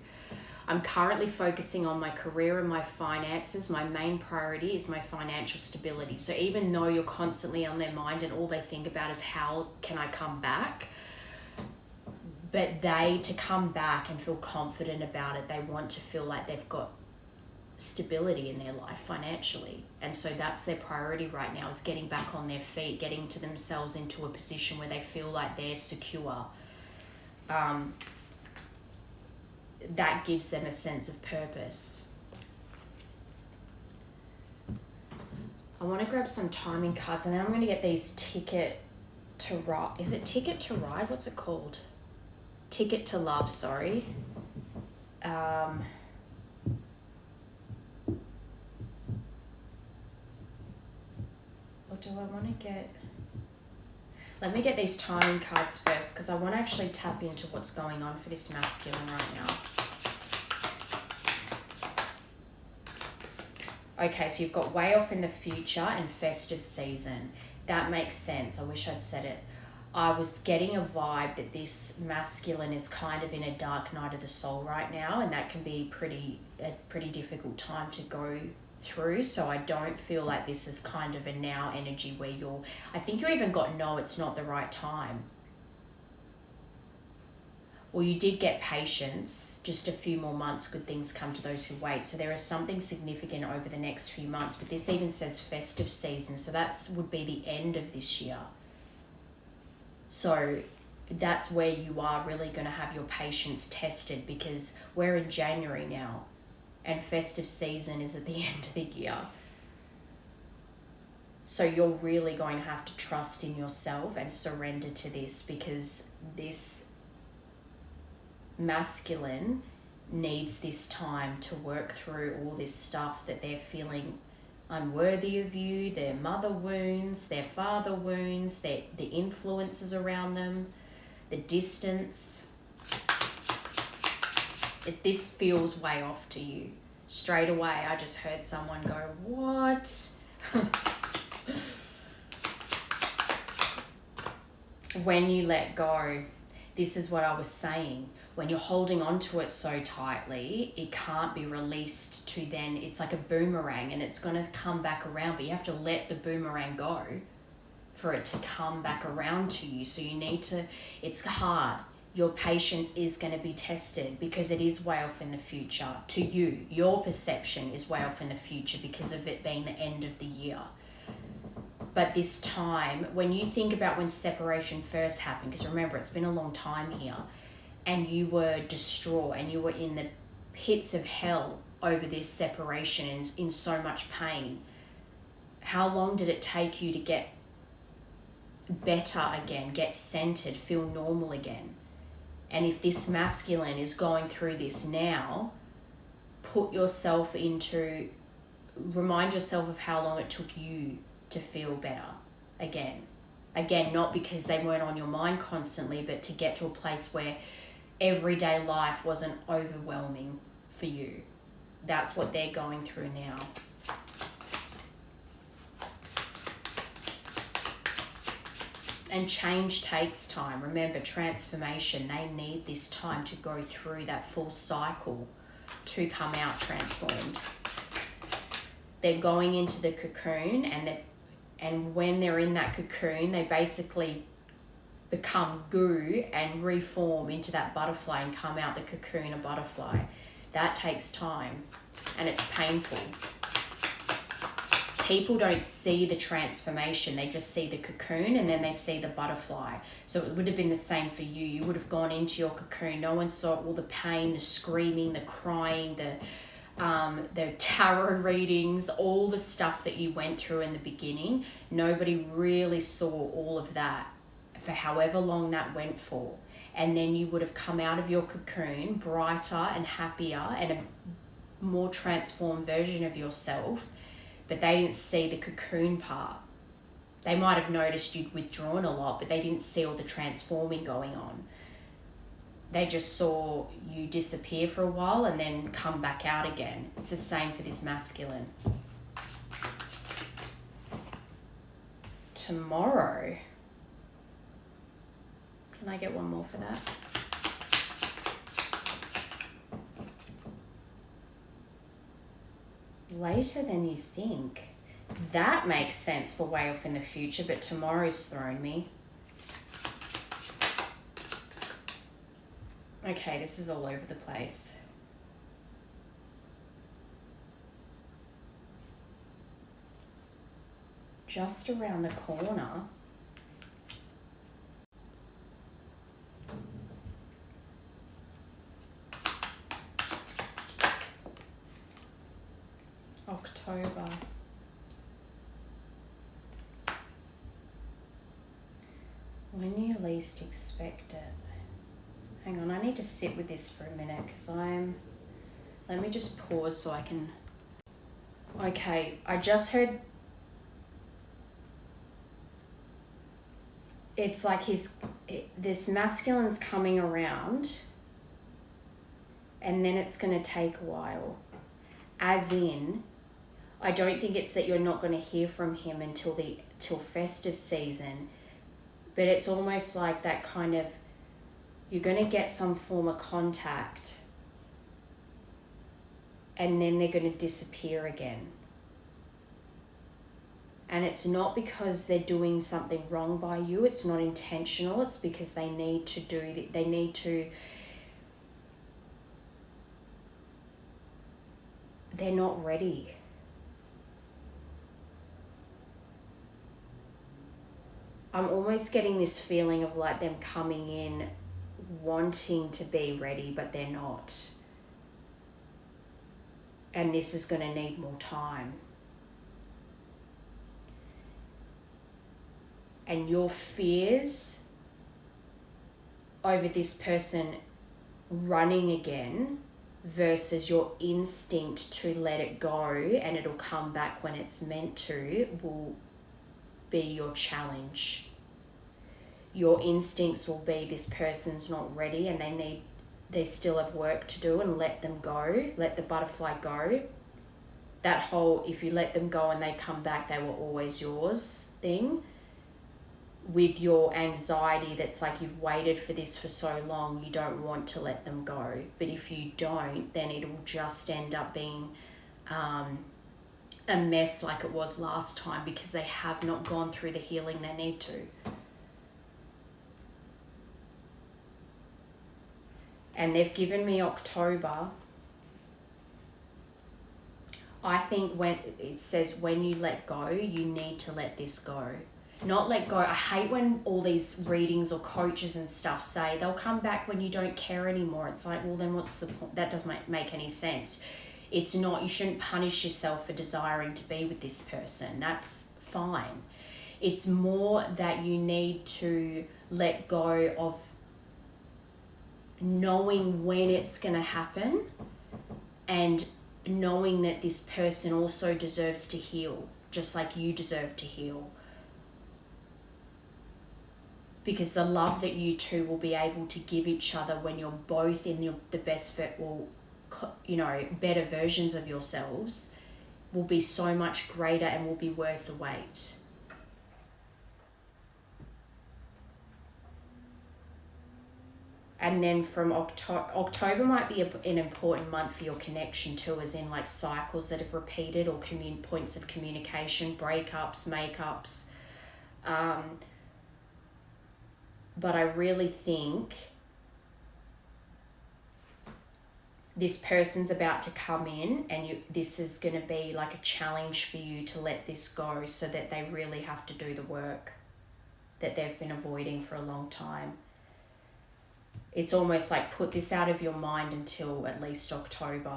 Speaker 1: I'm currently focusing on my career and my finances. My main priority is my financial stability. So even though you're constantly on their mind and all they think about is how can I come back, but to come back and feel confident about it, they want to feel like they've got stability in their life financially. And so that's their priority right now, is getting back on their feet, getting to themselves into a position where they feel like they're secure. That gives them a sense of purpose. I want to grab some timing cards, and then I'm going to get these Ticket to Ride. Is it Ticket to Ride? What's it called? Ticket to Love, sorry. Or do I want to get... Let me get these timing cards first, because I want to actually tap into what's going on for this masculine right now. Okay, so you've got way off in the future and festive season. That makes sense. I wish I'd said it. I was getting a vibe that this masculine is kind of in a dark night of the soul right now, and that can be a pretty difficult time to go through. So I don't feel like this is kind of a now energy where I think you even got no, it's not the right time. Well, you did get patience, just a few more months, good things come to those who wait. So there is something significant over the next few months, but this even says festive season. So that would be the end of this year. So that's where you are really going to have your patience tested, because we're in January now and festive season is at the end of the year. So you're really going to have to trust in yourself and surrender to this, because this masculine needs this time to work through all this stuff that they're feeling unworthy of you, their mother wounds, their father wounds, the influences around them, the distance. This feels way off to you. Straight away, I just heard someone go, what? When you let go, this is what I was saying. When you're holding on to it so tightly, it can't be released to then, it's like a boomerang and it's going to come back around, but you have to let the boomerang go for it to come back around to you. So you need to, it's hard. Your patience is going to be tested because it is way off in the future to you. Your perception is way off in the future because of it being the end of the year. But this time, when you think about when separation first happened, because remember, it's been a long time here, and you were distraught and you were in the pits of hell over this separation and in so much pain, how long did it take you to get better again, get centered, feel normal again? And if this masculine is going through this now, remind yourself of how long it took you to feel better again. Again, not because they weren't on your mind constantly, but to get to a place where everyday life wasn't overwhelming for you. That's what they're going through now. And change takes time. Remember, transformation, they need this time to go through that full cycle to come out transformed. They're going into the cocoon, and when they're in that cocoon, they basically become goo and reform into that butterfly and come out the cocoon a butterfly. That takes time and it's painful. People don't see the transformation, they just see the cocoon and then they see the butterfly. So it would have been the same for you. You would have gone into your cocoon, no one saw all the pain, the screaming, the crying, the tarot readings, all the stuff that you went through in the beginning. Nobody really saw all of that for however long that went for. And then you would have come out of your cocoon brighter and happier and more transformed version of yourself, but they didn't see the cocoon part. They might have noticed you'd withdrawn a lot, but they didn't see all the transforming going on. They just saw you disappear for a while and then come back out again. It's the same for this masculine. Tomorrow. Can I get one more for that? Later than you think. That makes sense for way off in the future, but tomorrow's thrown me. Okay, this is all over the place. Just around the corner. October. When you least expect it. Hang on, I need to sit with this for a minute because let me just pause so I can. Okay, I just heard. It's like this masculine's coming around and then it's going to take a while. As in, I don't think it's that you're not going to hear from him till festive season, but it's almost like that kind of, you're going to get some form of contact and then they're going to disappear again. And it's not because they're doing something wrong by you. It's not intentional. It's because they need to they're not ready. I'm almost getting this feeling of like them coming in wanting to be ready, but they're not. And this is going to need more time. And your fears over this person running again versus your instinct to let it go and it'll come back when it's meant to will be your challenge. Your instincts will be this person's not ready and they still have work to do, and let them go, let the butterfly go. That whole, if you let them go and they come back, they were always yours thing, with your anxiety that's like you've waited for this for so long, you don't want to let them go. But if you don't, then it will just end up being a mess like it was last time, because they have not gone through the healing they need to. And they've given me October. I think when it says when you let go, you need to let this go. Not let go. I hate when all these readings or coaches and stuff say they'll come back when you don't care anymore. It's like, well, then what's the point? That doesn't make any sense. It's not, you shouldn't punish yourself for desiring to be with this person. That's fine. It's more that you need to let go of knowing when it's going to happen and knowing that this person also deserves to heal, just like you deserve to heal. Because the love that you two will be able to give each other when you're both in the best fit, or, better versions of yourselves, will be so much greater and will be worth the wait. And then from October might be an important month for your connection too, as in like cycles that have repeated, or points of communication, breakups, makeups. But I really think this person's about to come in, and this is going to be like a challenge for you to let this go, so that they really have to do the work that they've been avoiding for a long time. It's almost like put this out of your mind until at least October.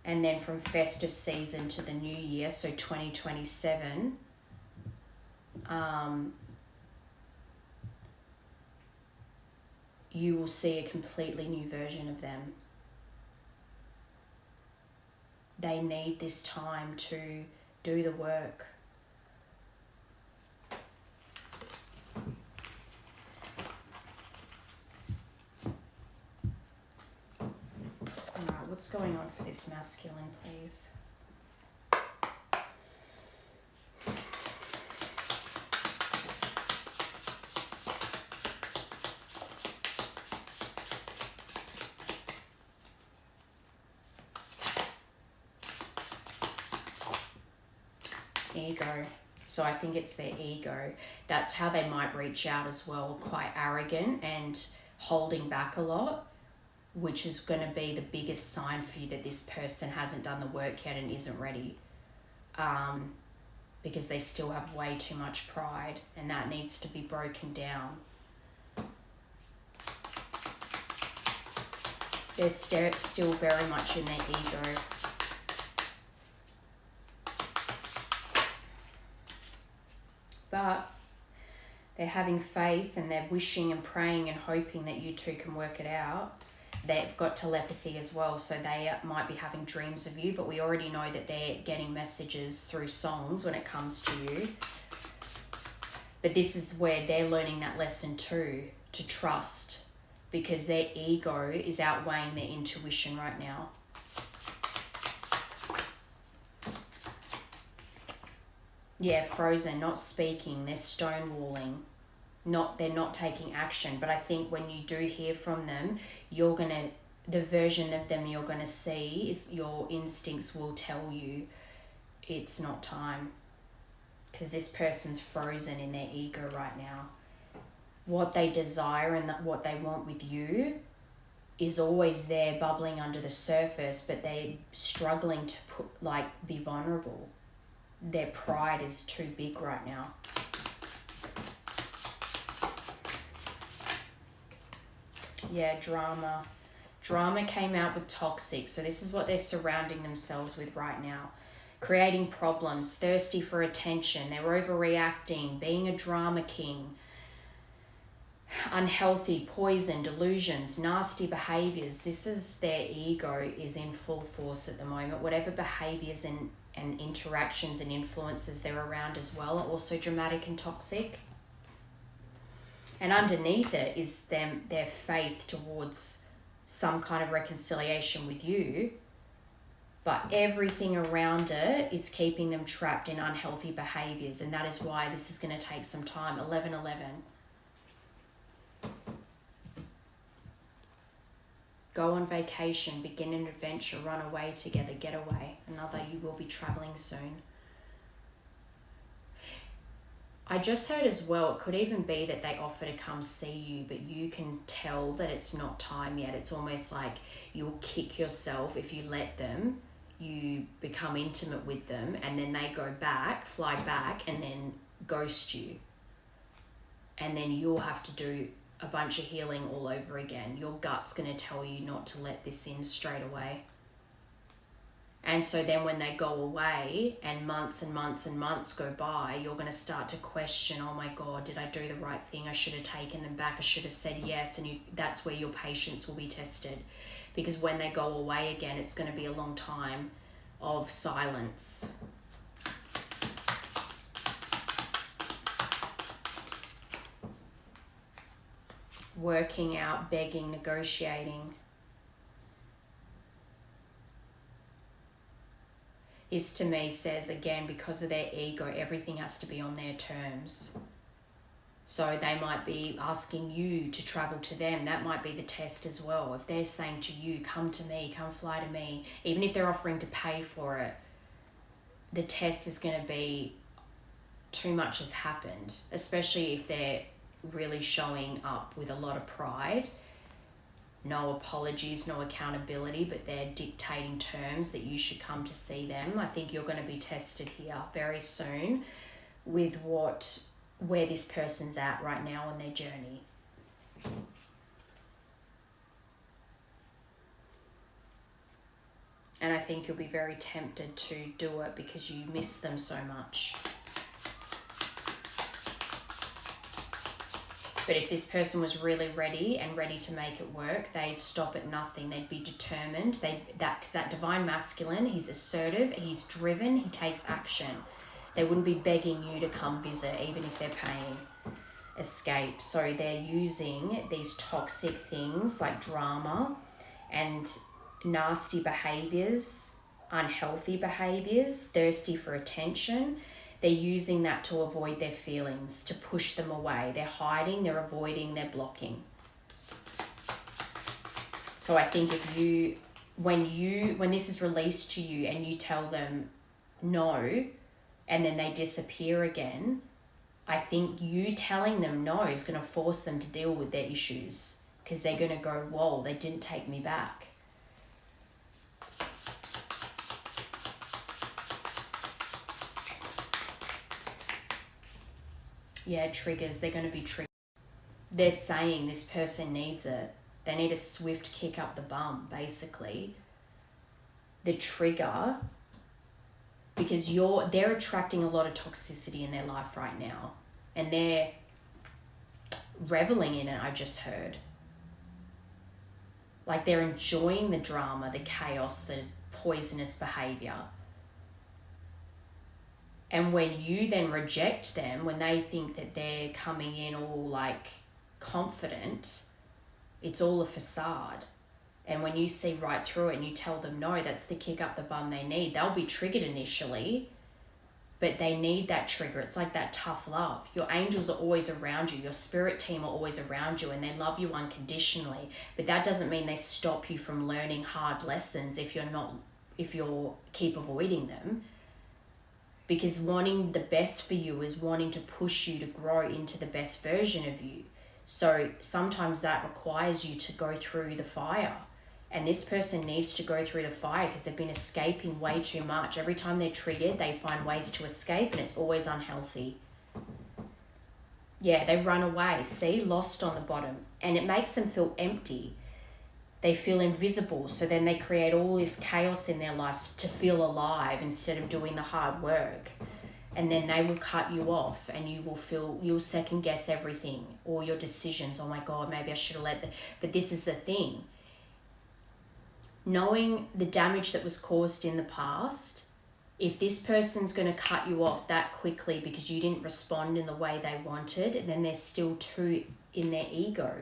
Speaker 1: And then from festive season to the new year, so 2027, you will see a completely new version of them. they need this time to do the work. Alright, what's going on for this masculine, please? Ego. So I think it's their ego. That's how they might reach out as well, quite arrogant and holding back a lot, which is going to be the biggest sign for you that this person hasn't done the work yet and isn't ready. Because they still have way too much pride, and that needs to be broken down. They're still very much in their ego. But they're having faith and they're wishing and praying and hoping that you two can work it out. They've got telepathy as well, so they might be having dreams of you, but we already know that they're getting messages through songs when it comes to you. But this is where they're learning that lesson too, to trust, because their ego is outweighing their intuition right now. Yeah, frozen, not speaking, they're stonewalling. They're not taking action. But I think when you do hear from them, the version of them you're gonna see is your instincts will tell you it's not time. Because this person's frozen in their ego right now. What they desire and what they want with you is always there, bubbling under the surface, but they're struggling to be vulnerable. Their pride is too big right now. Yeah, drama. Drama came out with toxic. So this is what they're surrounding themselves with right now. Creating problems, thirsty for attention. They're overreacting, being a drama king. Unhealthy, poison, delusions, nasty behaviors. This is their ego is in full force at the moment. Whatever behaviors and interactions and influences they're around as well are also dramatic and toxic. And underneath it is their faith towards some kind of reconciliation with you. But everything around it is keeping them trapped in unhealthy behaviors. And that is why this is going to take some time. 11-11. Go on vacation, begin an adventure, run away together, get away. Another, you will be traveling soon. I just heard as well, it could even be that they offer to come see you, but you can tell that it's not time yet. It's almost like you'll kick yourself if you let them. You become intimate with them and then they go back, fly back, and then ghost you. And then you'll have to do a bunch of healing all over again. Your gut's going to tell you not to let this in straight away. And so then when they go away and months and months and months go by, you're going to start to question, oh my God, did I do the right thing? I should have taken them back. I should have said yes. And that's where your patience will be tested. Because when they go away again, it's going to be a long time of silence. Working out, begging, negotiating. This to me says, again, because of their ego, everything has to be on their terms. So they might be asking you to travel to them. That might be the test as well. If they're saying to you, come to me, come fly to me, even if they're offering to pay for it, the test is going to be too much has happened, especially if they're really showing up with a lot of pride. No apologies, no accountability, but they're dictating terms that you should come to see them. I think you're going to be tested here very soon with where this person's at right now on their journey. And I think you'll be very tempted to do it because you miss them so much. But if this person was really ready and ready to make it work, they'd stop at nothing. They'd be determined. Because that divine masculine, he's assertive, he's driven, he takes action. They wouldn't be begging you to come visit, even if they're paying. Escape. So they're using these toxic things like drama and nasty behaviors, unhealthy behaviors, thirsty for attention. They're using that to avoid their feelings, to push them away. They're hiding, they're avoiding, they're blocking. So I think when this is released to you and you tell them no, and then they disappear again, I think you telling them no is going to force them to deal with their issues, because they're going to go, whoa, they didn't take me back. Yeah, triggers. They're going to be triggered. They're saying this person needs it. They need a swift kick up the bum, basically. The trigger, because they're attracting a lot of toxicity in their life right now. And they're reveling in it, I just heard. Like they're enjoying the drama, the chaos, the poisonous behavior. And when you then reject them, when they think that they're coming in all like confident, it's all a facade. And when you see right through it and you tell them no, that's the kick up the bum they need. They'll be triggered initially, but they need that trigger. It's like that tough love. Your angels are always around you. Your spirit team are always around you, and they love you unconditionally. But that doesn't mean they stop you from learning hard lessons if you keep avoiding them. Because wanting the best for you is wanting to push you to grow into the best version of you. So sometimes that requires you to go through the fire. And this person needs to go through the fire because they've been escaping way too much. Every time they're triggered, they find ways to escape, and it's always unhealthy. Yeah, they run away. See, lost on the bottom. And it makes them feel empty. They feel invisible, so then they create all this chaos in their lives to feel alive instead of doing the hard work. And then they will cut you off, and you'll second guess everything, all your decisions. Oh my God, maybe I should have but this is the thing. Knowing the damage that was caused in the past, if this person's going to cut you off that quickly because you didn't respond in the way they wanted, then they're still too in their ego.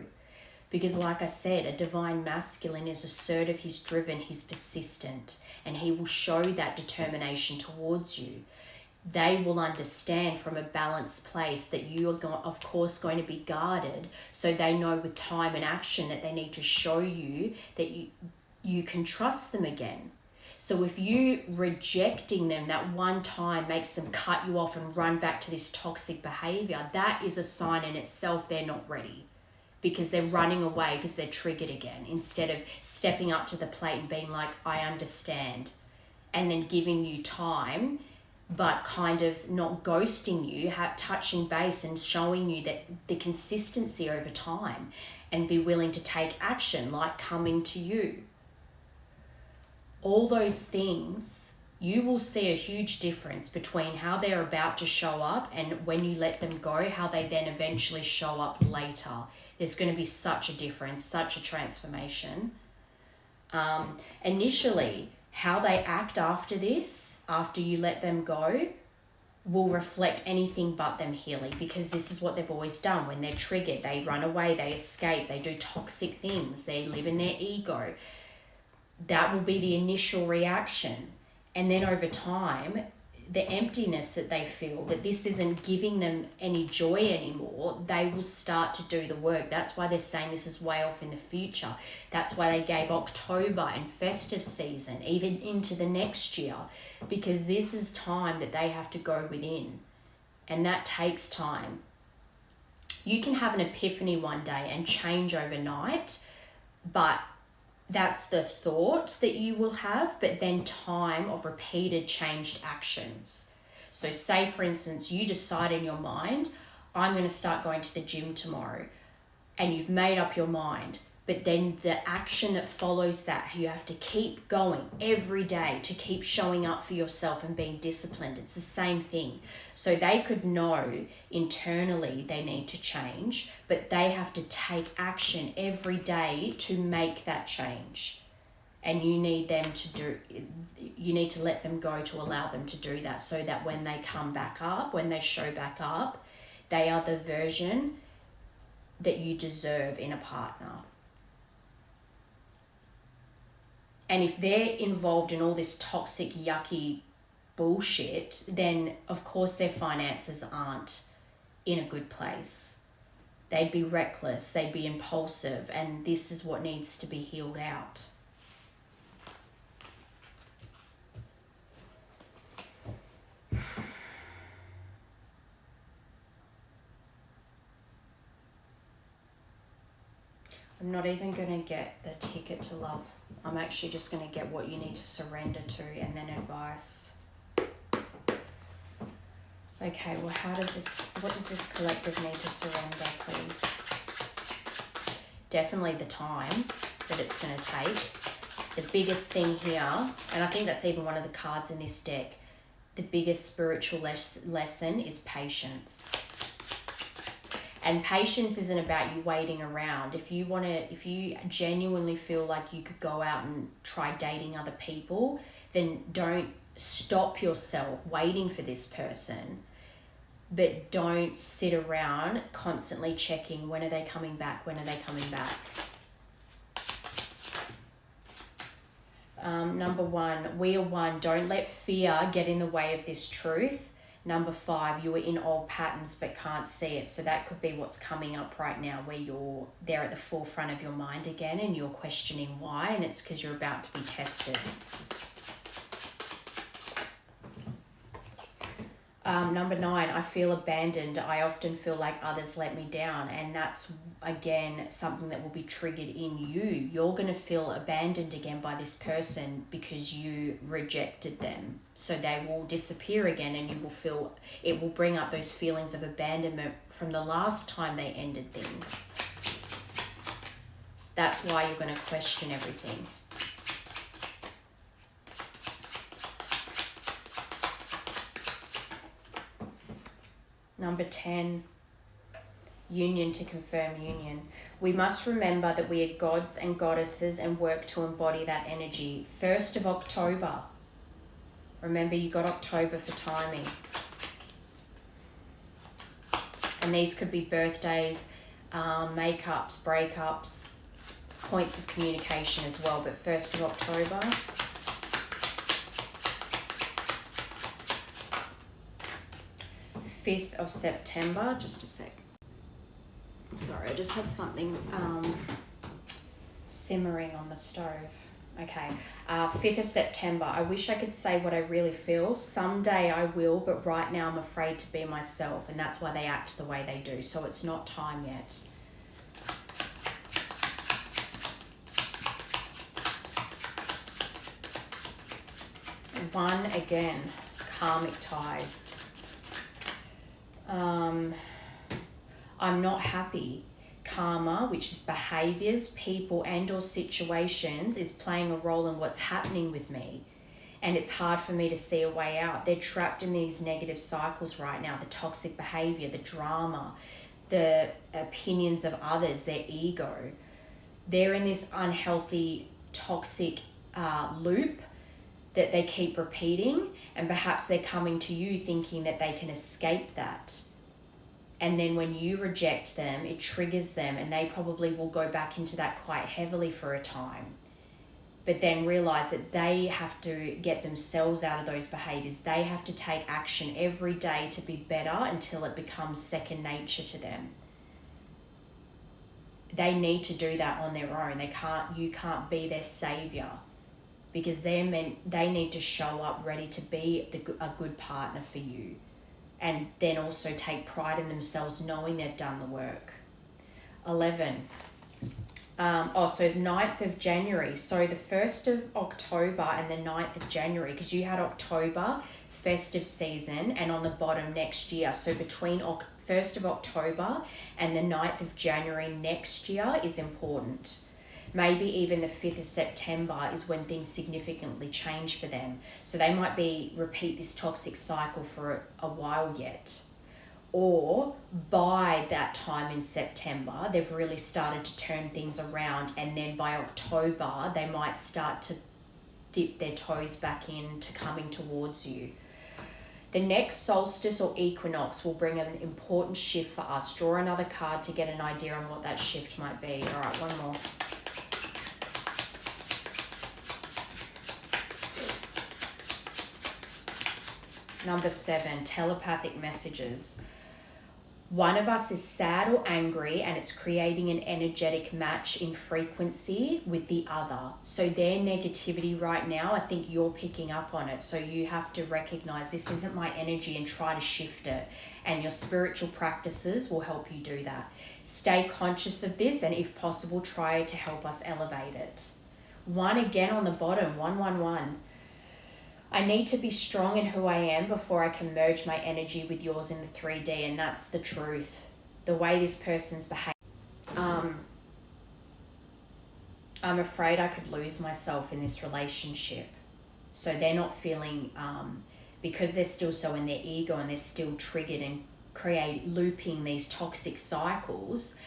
Speaker 1: Because like I said, a divine masculine is assertive, he's driven, he's persistent, and he will show that determination towards you. They will understand from a balanced place that you are, of course, going to be guarded, so they know with time and action that they need to show you that you can trust them again. So if you rejecting them that one time makes them cut you off and run back to this toxic behavior, that is a sign in itself they're not ready. Because they're running away because they're triggered again, instead of stepping up to the plate and being like, I understand, and then giving you time, but kind of not ghosting you, touching base and showing you that the consistency over time, and be willing to take action, like coming to you. All those things, you will see a huge difference between how they're about to show up and when you let them go, how they then eventually show up later. There's going to be such a difference, such a transformation. Initially, how they act after this, after you let them go, will reflect anything but them healing, because this is what they've always done. When they're triggered, they run away, they escape, they do toxic things, they live in their ego. That will be the initial reaction. And then over time, the emptiness that they feel, that this isn't giving them any joy anymore, they will start to do the work. That's why they're saying this is way off in the future. That's why they gave October and festive season, even into the next year, because this is time that they have to go within. And that takes time. You can have an epiphany one day and change overnight, but that's the thought that you will have, but then time of repeated changed actions. So say, for instance, you decide in your mind, I'm going to start going to the gym tomorrow, and you've made up your mind. But then the action that follows that, you have to keep going every day to keep showing up for yourself and being disciplined. It's the same thing. So they could know internally they need to change, but they have to take action every day to make that change. And you need to let them go to allow them to do that, so that when they come back up, when they show back up, they are the version that you deserve in a partner. And if they're involved in all this toxic, yucky bullshit, then of course their finances aren't in a good place. They'd be reckless, they'd be impulsive, and this is what needs to be healed out. I'm not even going to get the ticket to love. I'm actually just going to get what you need to surrender to and then advice. Okay, well, what does this collective need to surrender, please? Definitely the time that it's going to take. The biggest thing here, and I think that's even one of the cards in this deck, the biggest spiritual lesson is patience. And patience isn't about you waiting around. If you genuinely feel like you could go out and try dating other people, then don't stop yourself waiting for this person. But don't sit around constantly checking, when are they coming back? When are they coming back? Number 1, we are one. Don't let fear get in the way of this truth. Number 5, you are in old patterns but can't see it. So that could be what's coming up right now, where they're at the forefront of your mind again and you're questioning why, and it's because you're about to be tested. Number 9, I feel abandoned. I often feel like others let me down. And that's, again, something that will be triggered in you. You're going to feel abandoned again by this person because you rejected them. So they will disappear again, and you will feel, it will bring up those feelings of abandonment from the last time they ended things. That's why you're going to question everything. Number 10, union to confirm union. We must remember that we are gods and goddesses and work to embody that energy. 1st of October. Remember, you got October for timing. And these could be birthdays, makeups, breakups, points of communication as well. But 1st of October. Fifth of September, just a sec. Sorry, I just had something simmering on the stove. Okay, 5th of September. I wish I could say what I really feel. Someday I will, but right now I'm afraid to be myself, and that's why they act the way they do. So it's not time yet. One again, karmic ties. I'm not happy. Karma, which is behaviors, people, and or situations, is playing a role in what's happening with me. And it's hard for me to see a way out. They're trapped in these negative cycles right now. The toxic behavior, the drama, the opinions of others, their ego. They're in this unhealthy, toxic loop that they keep repeating, and perhaps they're coming to you thinking that they can escape that. And then when you reject them, it triggers them, and they probably will go back into that quite heavily for a time. But then realize that they have to get themselves out of those behaviors. They have to take action every day to be better until it becomes second nature to them. They need to do that on their own. You can't be their savior, because they need to show up ready to be a good partner for you, and then also take pride in themselves knowing they've done the work. 11. So 9th of January. So the 1st of October and the 9th of January, because you had October, festive season, and on the bottom next year. So between 1st of October and the 9th of January next year is important. Maybe even the 5th of September is when things significantly change for them. So they might repeat this toxic cycle for a while yet. Or by that time in September, they've really started to turn things around, and then by October, they might start to dip their toes back into coming towards you. The next solstice or equinox will bring an important shift for us. Draw another card to get an idea on what that shift might be. All right, one more. Number 7, telepathic messages. One of us is sad or angry, and it's creating an energetic match in frequency with the other. So their negativity right now, I think you're picking up on it. So you have to recognize this isn't my energy and try to shift it. And your spiritual practices will help you do that. Stay conscious of this, and if possible, try to help us elevate it. 1 again on the bottom, 111. I need to be strong in who I am before I can merge my energy with yours in the 3D, and that's the truth. The way this person's behaving. I'm afraid I could lose myself in this relationship. So they're not feeling, because they're still so in their ego and they're still triggered and looping these toxic cycles,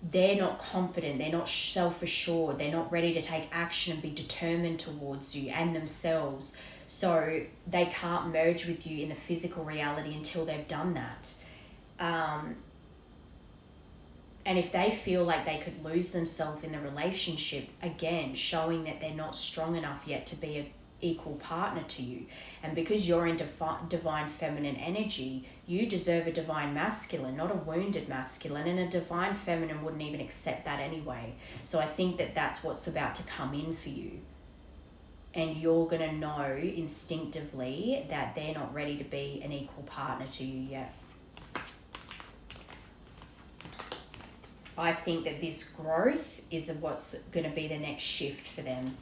Speaker 1: they're not confident, they're not self-assured, they're not ready to take action and be determined towards you and themselves. So they can't merge with you in the physical reality until they've done that. And if they feel like they could lose themselves in the relationship, again, showing that they're not strong enough yet to be an equal partner to you. And because you're in divine feminine energy, you deserve a divine masculine, not a wounded masculine. And a divine feminine wouldn't even accept that anyway. So I think that that's what's about to come in for you. And you're going to know instinctively that they're not ready to be an equal partner to you yet. I think that this growth is what's going to be the next shift for them,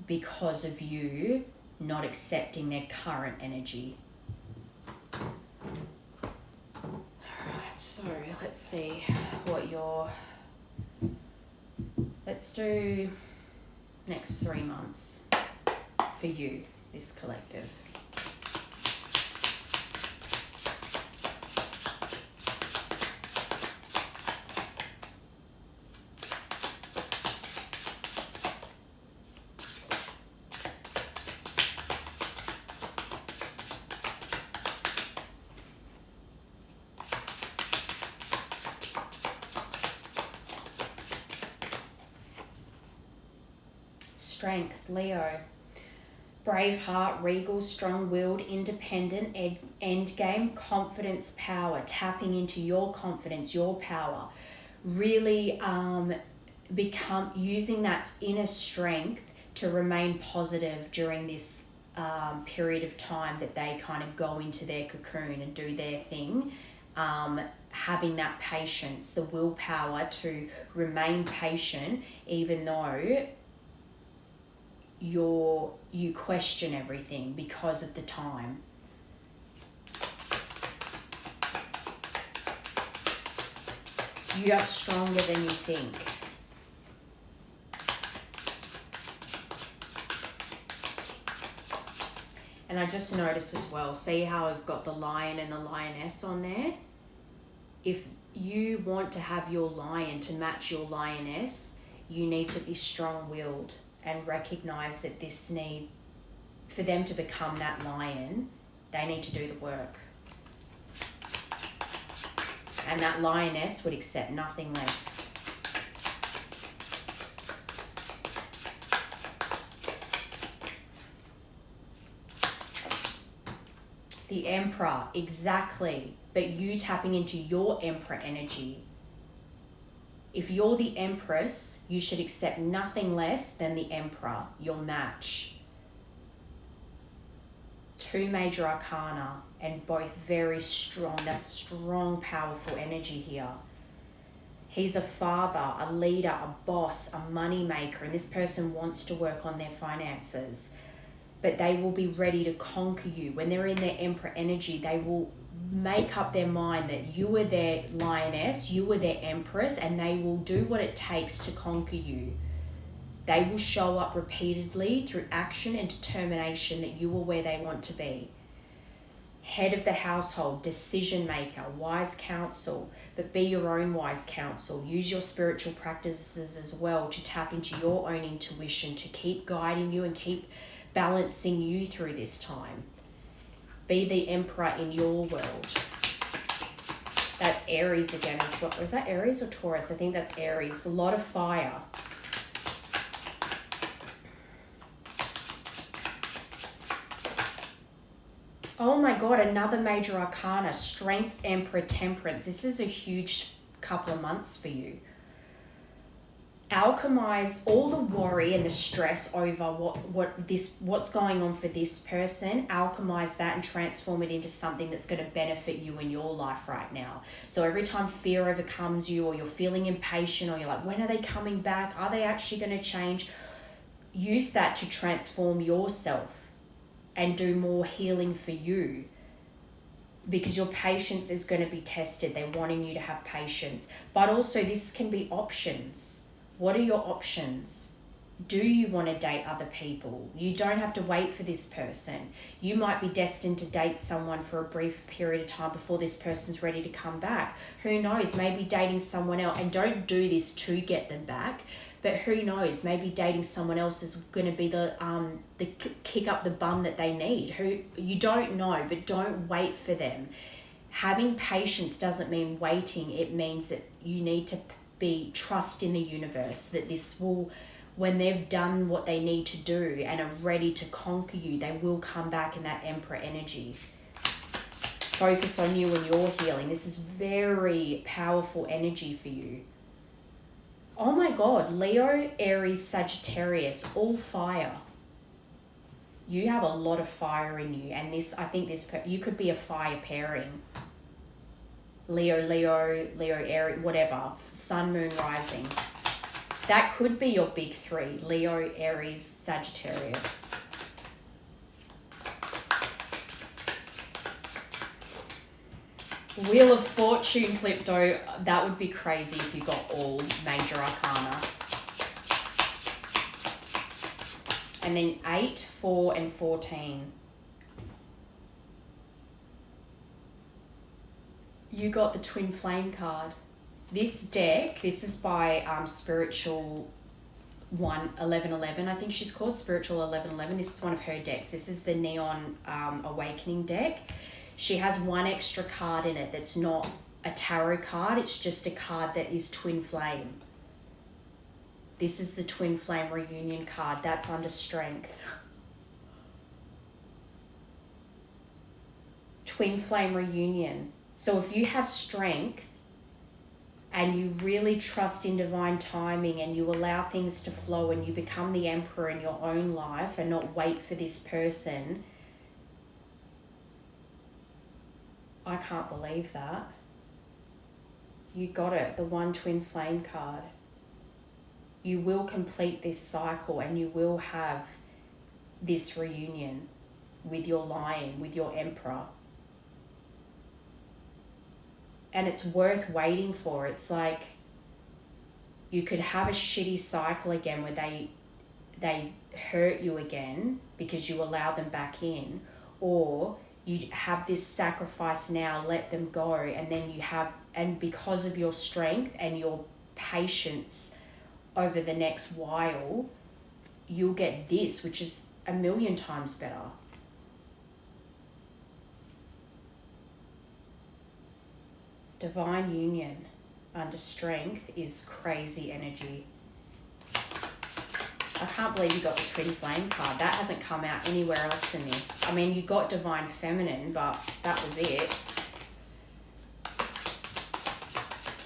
Speaker 1: because of you not accepting their current energy. Alright, so let's see what let's do next 3 months for you, this collective. Strength, Leo. Brave heart, regal, strong-willed, independent, endgame, confidence, power, tapping into your confidence, your power. Really using that inner strength to remain positive during this period of time that they kind of go into their cocoon and do their thing. Having that patience, the willpower to remain patient, even though you question everything because of the time. You are stronger than you think. And I just noticed as well, see how I've got the lion and the lioness on there? If you want to have your lion to match your lioness, you need to be strong-willed and recognize that for them to become that lion, they need to do the work. And that lioness would accept nothing less. The Emperor, exactly. But you tapping into your Emperor energy. If you're the Empress, you should accept nothing less than the Emperor, your match. 2 major arcana, and both very strong. That's strong, powerful energy here. He's a father, a leader, a boss, a money maker, and this person wants to work on their finances. But they will be ready to conquer you. When they're in their Emperor energy, they will make up their mind that you are their lioness, you are their empress, and they will do what it takes to conquer you. They will show up repeatedly through action and determination that you are where they want to be. Head of the household, decision maker, wise counsel, but be your own wise counsel. Use your spiritual practices as well to tap into your own intuition, to keep guiding you and keep balancing you through this time. Be the emperor in your world. That's Aries again as well. Is that Aries or Taurus? I think that's Aries. A lot of fire. Oh my God, another major arcana, strength, emperor, temperance. This is a huge couple of months for you. Alchemize all the worry and the stress over what's going on for this person. Alchemize that and transform it into something that's going to benefit you in your life right now. So every time fear overcomes you, or you're feeling impatient, or you're like, when are they coming back? Are they actually going to change? Use that to transform yourself and do more healing for you, because your patience is going to be tested. They're wanting you to have patience. But also this can be options. What are your options? Do you want to date other people? You don't have to wait for this person. You might be destined to date someone for a brief period of time before this person's ready to come back. Who knows? Maybe dating someone else, and don't do this to get them back, but who knows? Maybe dating someone else is going to be the kick up the bum that they need. Who you don't know, but don't wait for them. Having patience doesn't mean waiting. It means that you need to trust in the universe that this will, when they've done what they need to do and are ready to conquer you, they will come back in that emperor energy. Focus on you and your healing. This is very powerful energy for you. Oh my God, Leo, Aries, Sagittarius, all fire. You have a lot of fire in you, and you could be a fire pairing. Leo, Aries, whatever, sun, moon, rising. That could be your big three, Leo, Aries, Sagittarius. Wheel of Fortune Klepto, that would be crazy if you got all major arcana. And then 8, 4, and 14. You got the Twin Flame card. This deck, this is by Spiritual 1111, I think she's called, Spiritual 1111. This is one of her decks. This is the Neon Awakening deck. She has one extra card in it that's not a tarot card. It's just a card that is Twin Flame. This is the Twin Flame Reunion card. That's under Strength. Twin Flame Reunion. So if you have strength and you really trust in divine timing and you allow things to flow and you become the emperor in your own life and not wait for this person, I can't believe that. You got it, the one Twin Flame card. You will complete this cycle and you will have this reunion with your lion, with your emperor. And it's worth waiting for. It's like you could have a shitty cycle again where they hurt you again because you allow them back in, or you have this sacrifice now, let them go, and then and because of your strength and your patience over the next while, you'll get this, which is 1,000,000 times better. Divine union under Strength is crazy energy. I can't believe you got the Twin Flame card. That hasn't come out anywhere else in this. I mean, you got Divine Feminine, but that was it.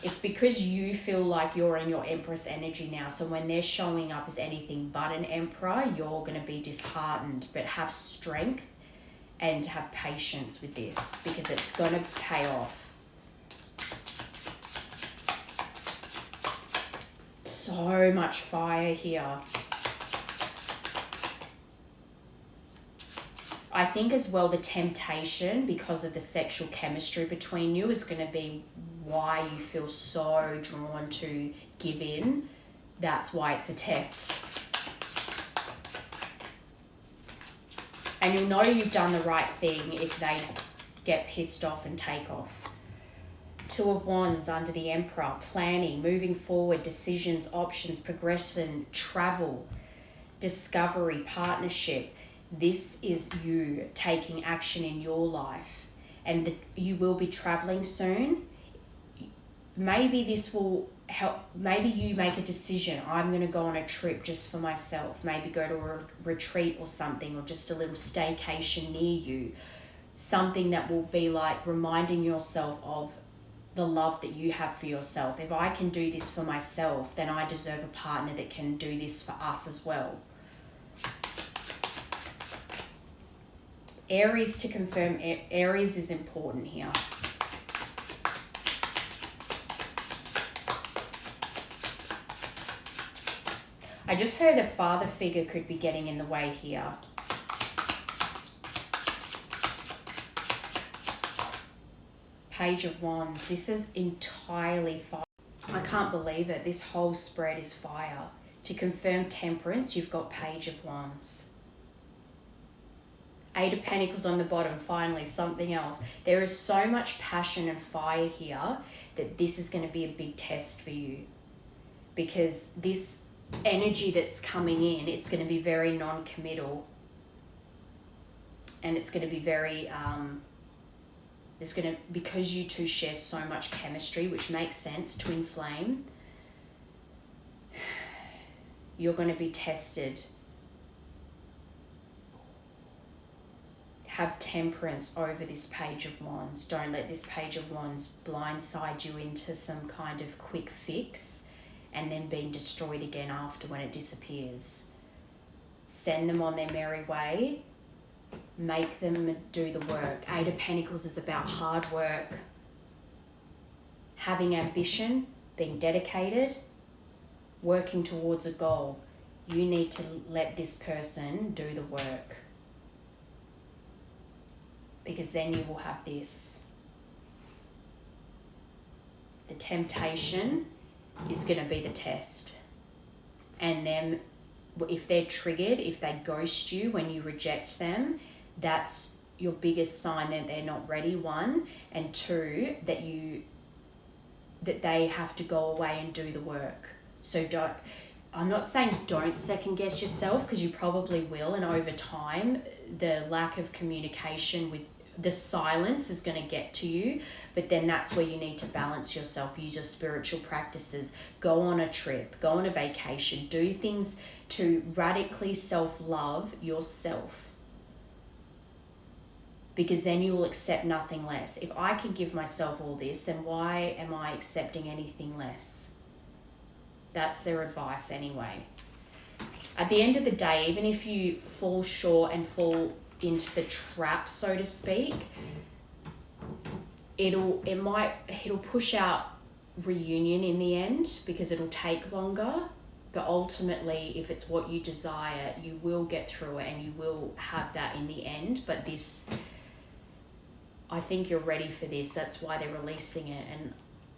Speaker 1: It's because you feel like you're in your Empress energy now. So when they're showing up as anything but an Emperor, you're going to be disheartened. But have strength and have patience with this, because it's going to pay off. So much fire here. I think as well the temptation, because of the sexual chemistry between you, is going to be why you feel so drawn to give in. That's why it's a test. And you'll know you've done the right thing if they get pissed off and take off. 2 of Wands under the Emperor, planning, moving forward, decisions, options, progression, travel, discovery, partnership. This is you taking action in your life, and you will be traveling soon. Maybe this will help. Maybe you make a decision. I'm going to go on a trip just for myself. Maybe go to a retreat or something, or just a little staycation near you. Something that will be like reminding yourself of the love that you have for yourself. If I can do this for myself, then I deserve a partner that can do this for us as well. Aries, to confirm, Aries is important here. I just heard a father figure could be getting in the way here. Page of Wands. This is entirely fire. I can't believe it. This whole spread is fire. To confirm Temperance, you've got Page of Wands. 8 of Pentacles on the bottom, finally, something else. There is so much passion and fire here that this is going to be a big test for you. Because this energy that's coming in, it's going to be very non-committal. And it's going to be very, because you two share so much chemistry, which makes sense, twin flame, you're going to be tested. Have temperance over this Page of Wands. Don't let this Page of Wands blindside you into some kind of quick fix and then being destroyed again after when it disappears. Send them on their merry way. Make them do the work. 8 of Pentacles is about hard work, having ambition, being dedicated, working towards a goal. You need to let this person do the work, because then you will have this. The temptation is going to be the test. And then if they're triggered, if they ghost you when you reject them, that's your biggest sign that they're not ready, 1. And 2, that they have to go away and do the work. So I'm not saying don't second guess yourself, because you probably will, and over time the lack of communication with the silence is going to get to you, but then that's where you need to balance yourself. Use your spiritual practices, go on a trip, go on a vacation, do things to radically self-love yourself, because then you will accept nothing less. If I can give myself all this, then why am I accepting anything less? That's their advice anyway. At the end of the day, even if you fall short and fall into the trap, so to speak, it'll push out reunion in the end, because it'll take longer, but ultimately if it's what you desire, you will get through it and you will have that in the end. But this, I think you're ready for this. That's why they're releasing it, and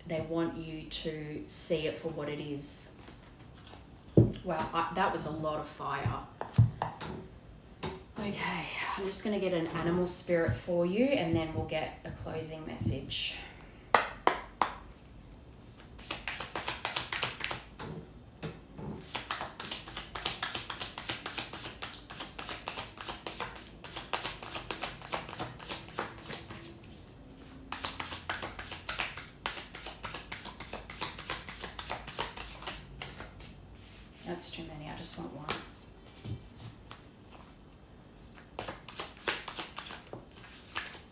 Speaker 1: they want you to see it for what it is. Wow, that was a lot of fire. Okay, I'm just going to get an animal spirit for you, and then we'll get a closing message. That's too many, I just want one.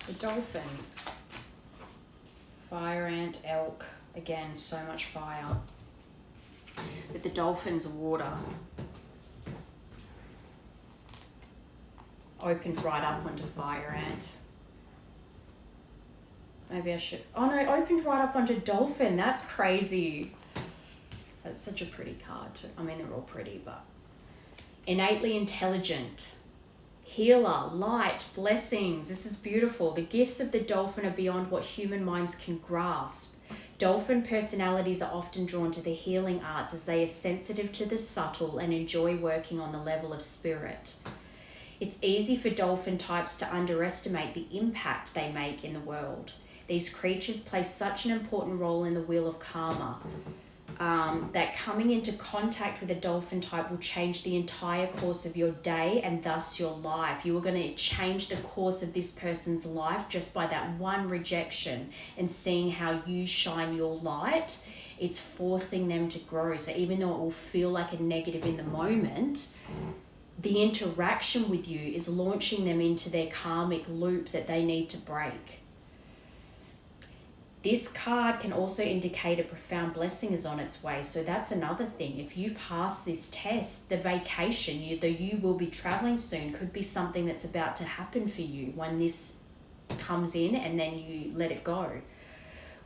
Speaker 1: The dolphin, fire ant, elk, again, so much fire. But the dolphin's water. Opened right up onto fire ant. Maybe I should, oh no, opened right up onto dolphin, that's crazy. That's such a pretty card too. I mean, they're all pretty, but innately intelligent. Healer, light, blessings. This is beautiful. The gifts of the dolphin are beyond what human minds can grasp. Dolphin personalities are often drawn to the healing arts as they are sensitive to the subtle and enjoy working on the level of spirit. It's easy for dolphin types to underestimate the impact they make in the world. These creatures play such an important role in the wheel of karma that coming into contact with a dolphin type will change the entire course of your day and thus your life. You are going to change the course of this person's life just by that one rejection and seeing how you shine your light. It's forcing them to grow. So even though it will feel like a negative in the moment, the interaction with you is launching them into their karmic loop that they need to break. This card can also indicate a profound blessing is on its way. So that's another thing. If you pass this test, the vacation, you will be traveling soon, could be something that's about to happen for you when this comes in and then you let it go.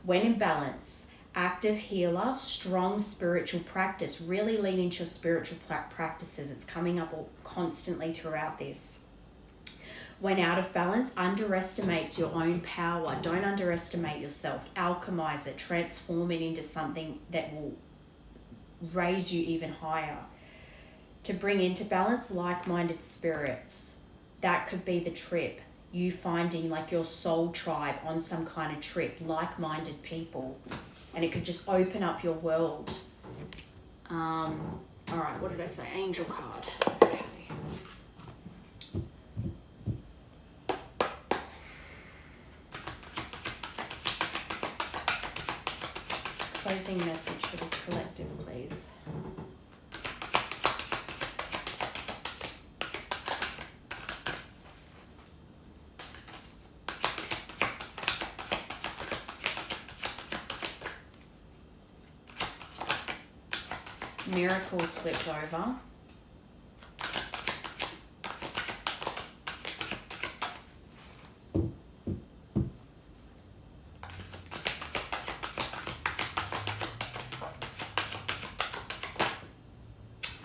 Speaker 1: When in balance, active healer, strong spiritual practice. Really lean into your spiritual practices. It's coming up constantly throughout this. When out of balance, underestimates your own power. Don't underestimate yourself. Alchemize it. Transform it into something that will raise you even higher. To bring into balance, like-minded spirits. That could be the trip. You finding like your soul tribe on some kind of trip. Like-minded people. And it could just open up your world. All right, what did I say? Angel card. Okay. Closing message for this collective, please. Miracles flipped over.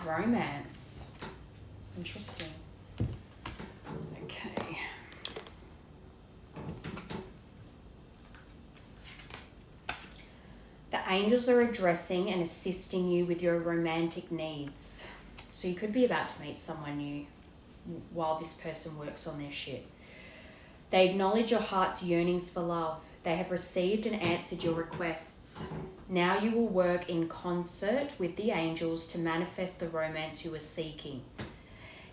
Speaker 1: Romance. Interesting. Okay. The angels are addressing and assisting you with your romantic needs. So you could be about to meet someone new while this person works on their shit. They acknowledge your heart's yearnings for love. They have received and answered your requests. Now you will work in concert with the angels to manifest the romance you are seeking.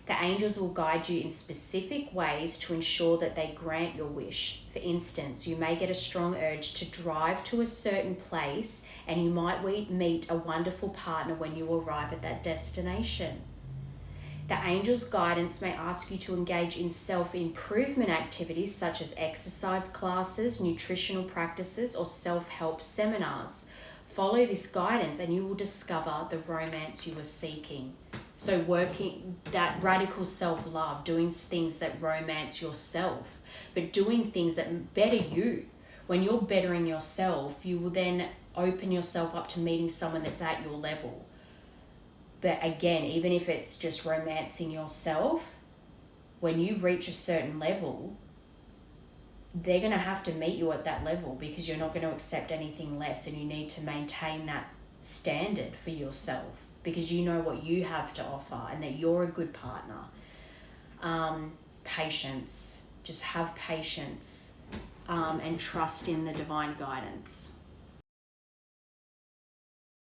Speaker 1: The angels will guide you in specific ways to ensure that they grant your wish. For instance, you may get a strong urge to drive to a certain place and you might meet a wonderful partner when you arrive at that destination. The angel's guidance may ask you to engage in self-improvement activities such as exercise classes, nutritional practices, or self-help seminars. Follow this guidance and you will discover the romance you are seeking. So working that radical self-love, doing things that romance yourself, but doing things that better you. When you're bettering yourself, you will then open yourself up to meeting someone that's at your level. But again, even if it's just romancing yourself, when you reach a certain level, they're going to have to meet you at that level because you're not going to accept anything less, and you need to maintain that standard for yourself because you know what you have to offer and that you're a good partner. Patience. Just have patience and trust in the divine guidance.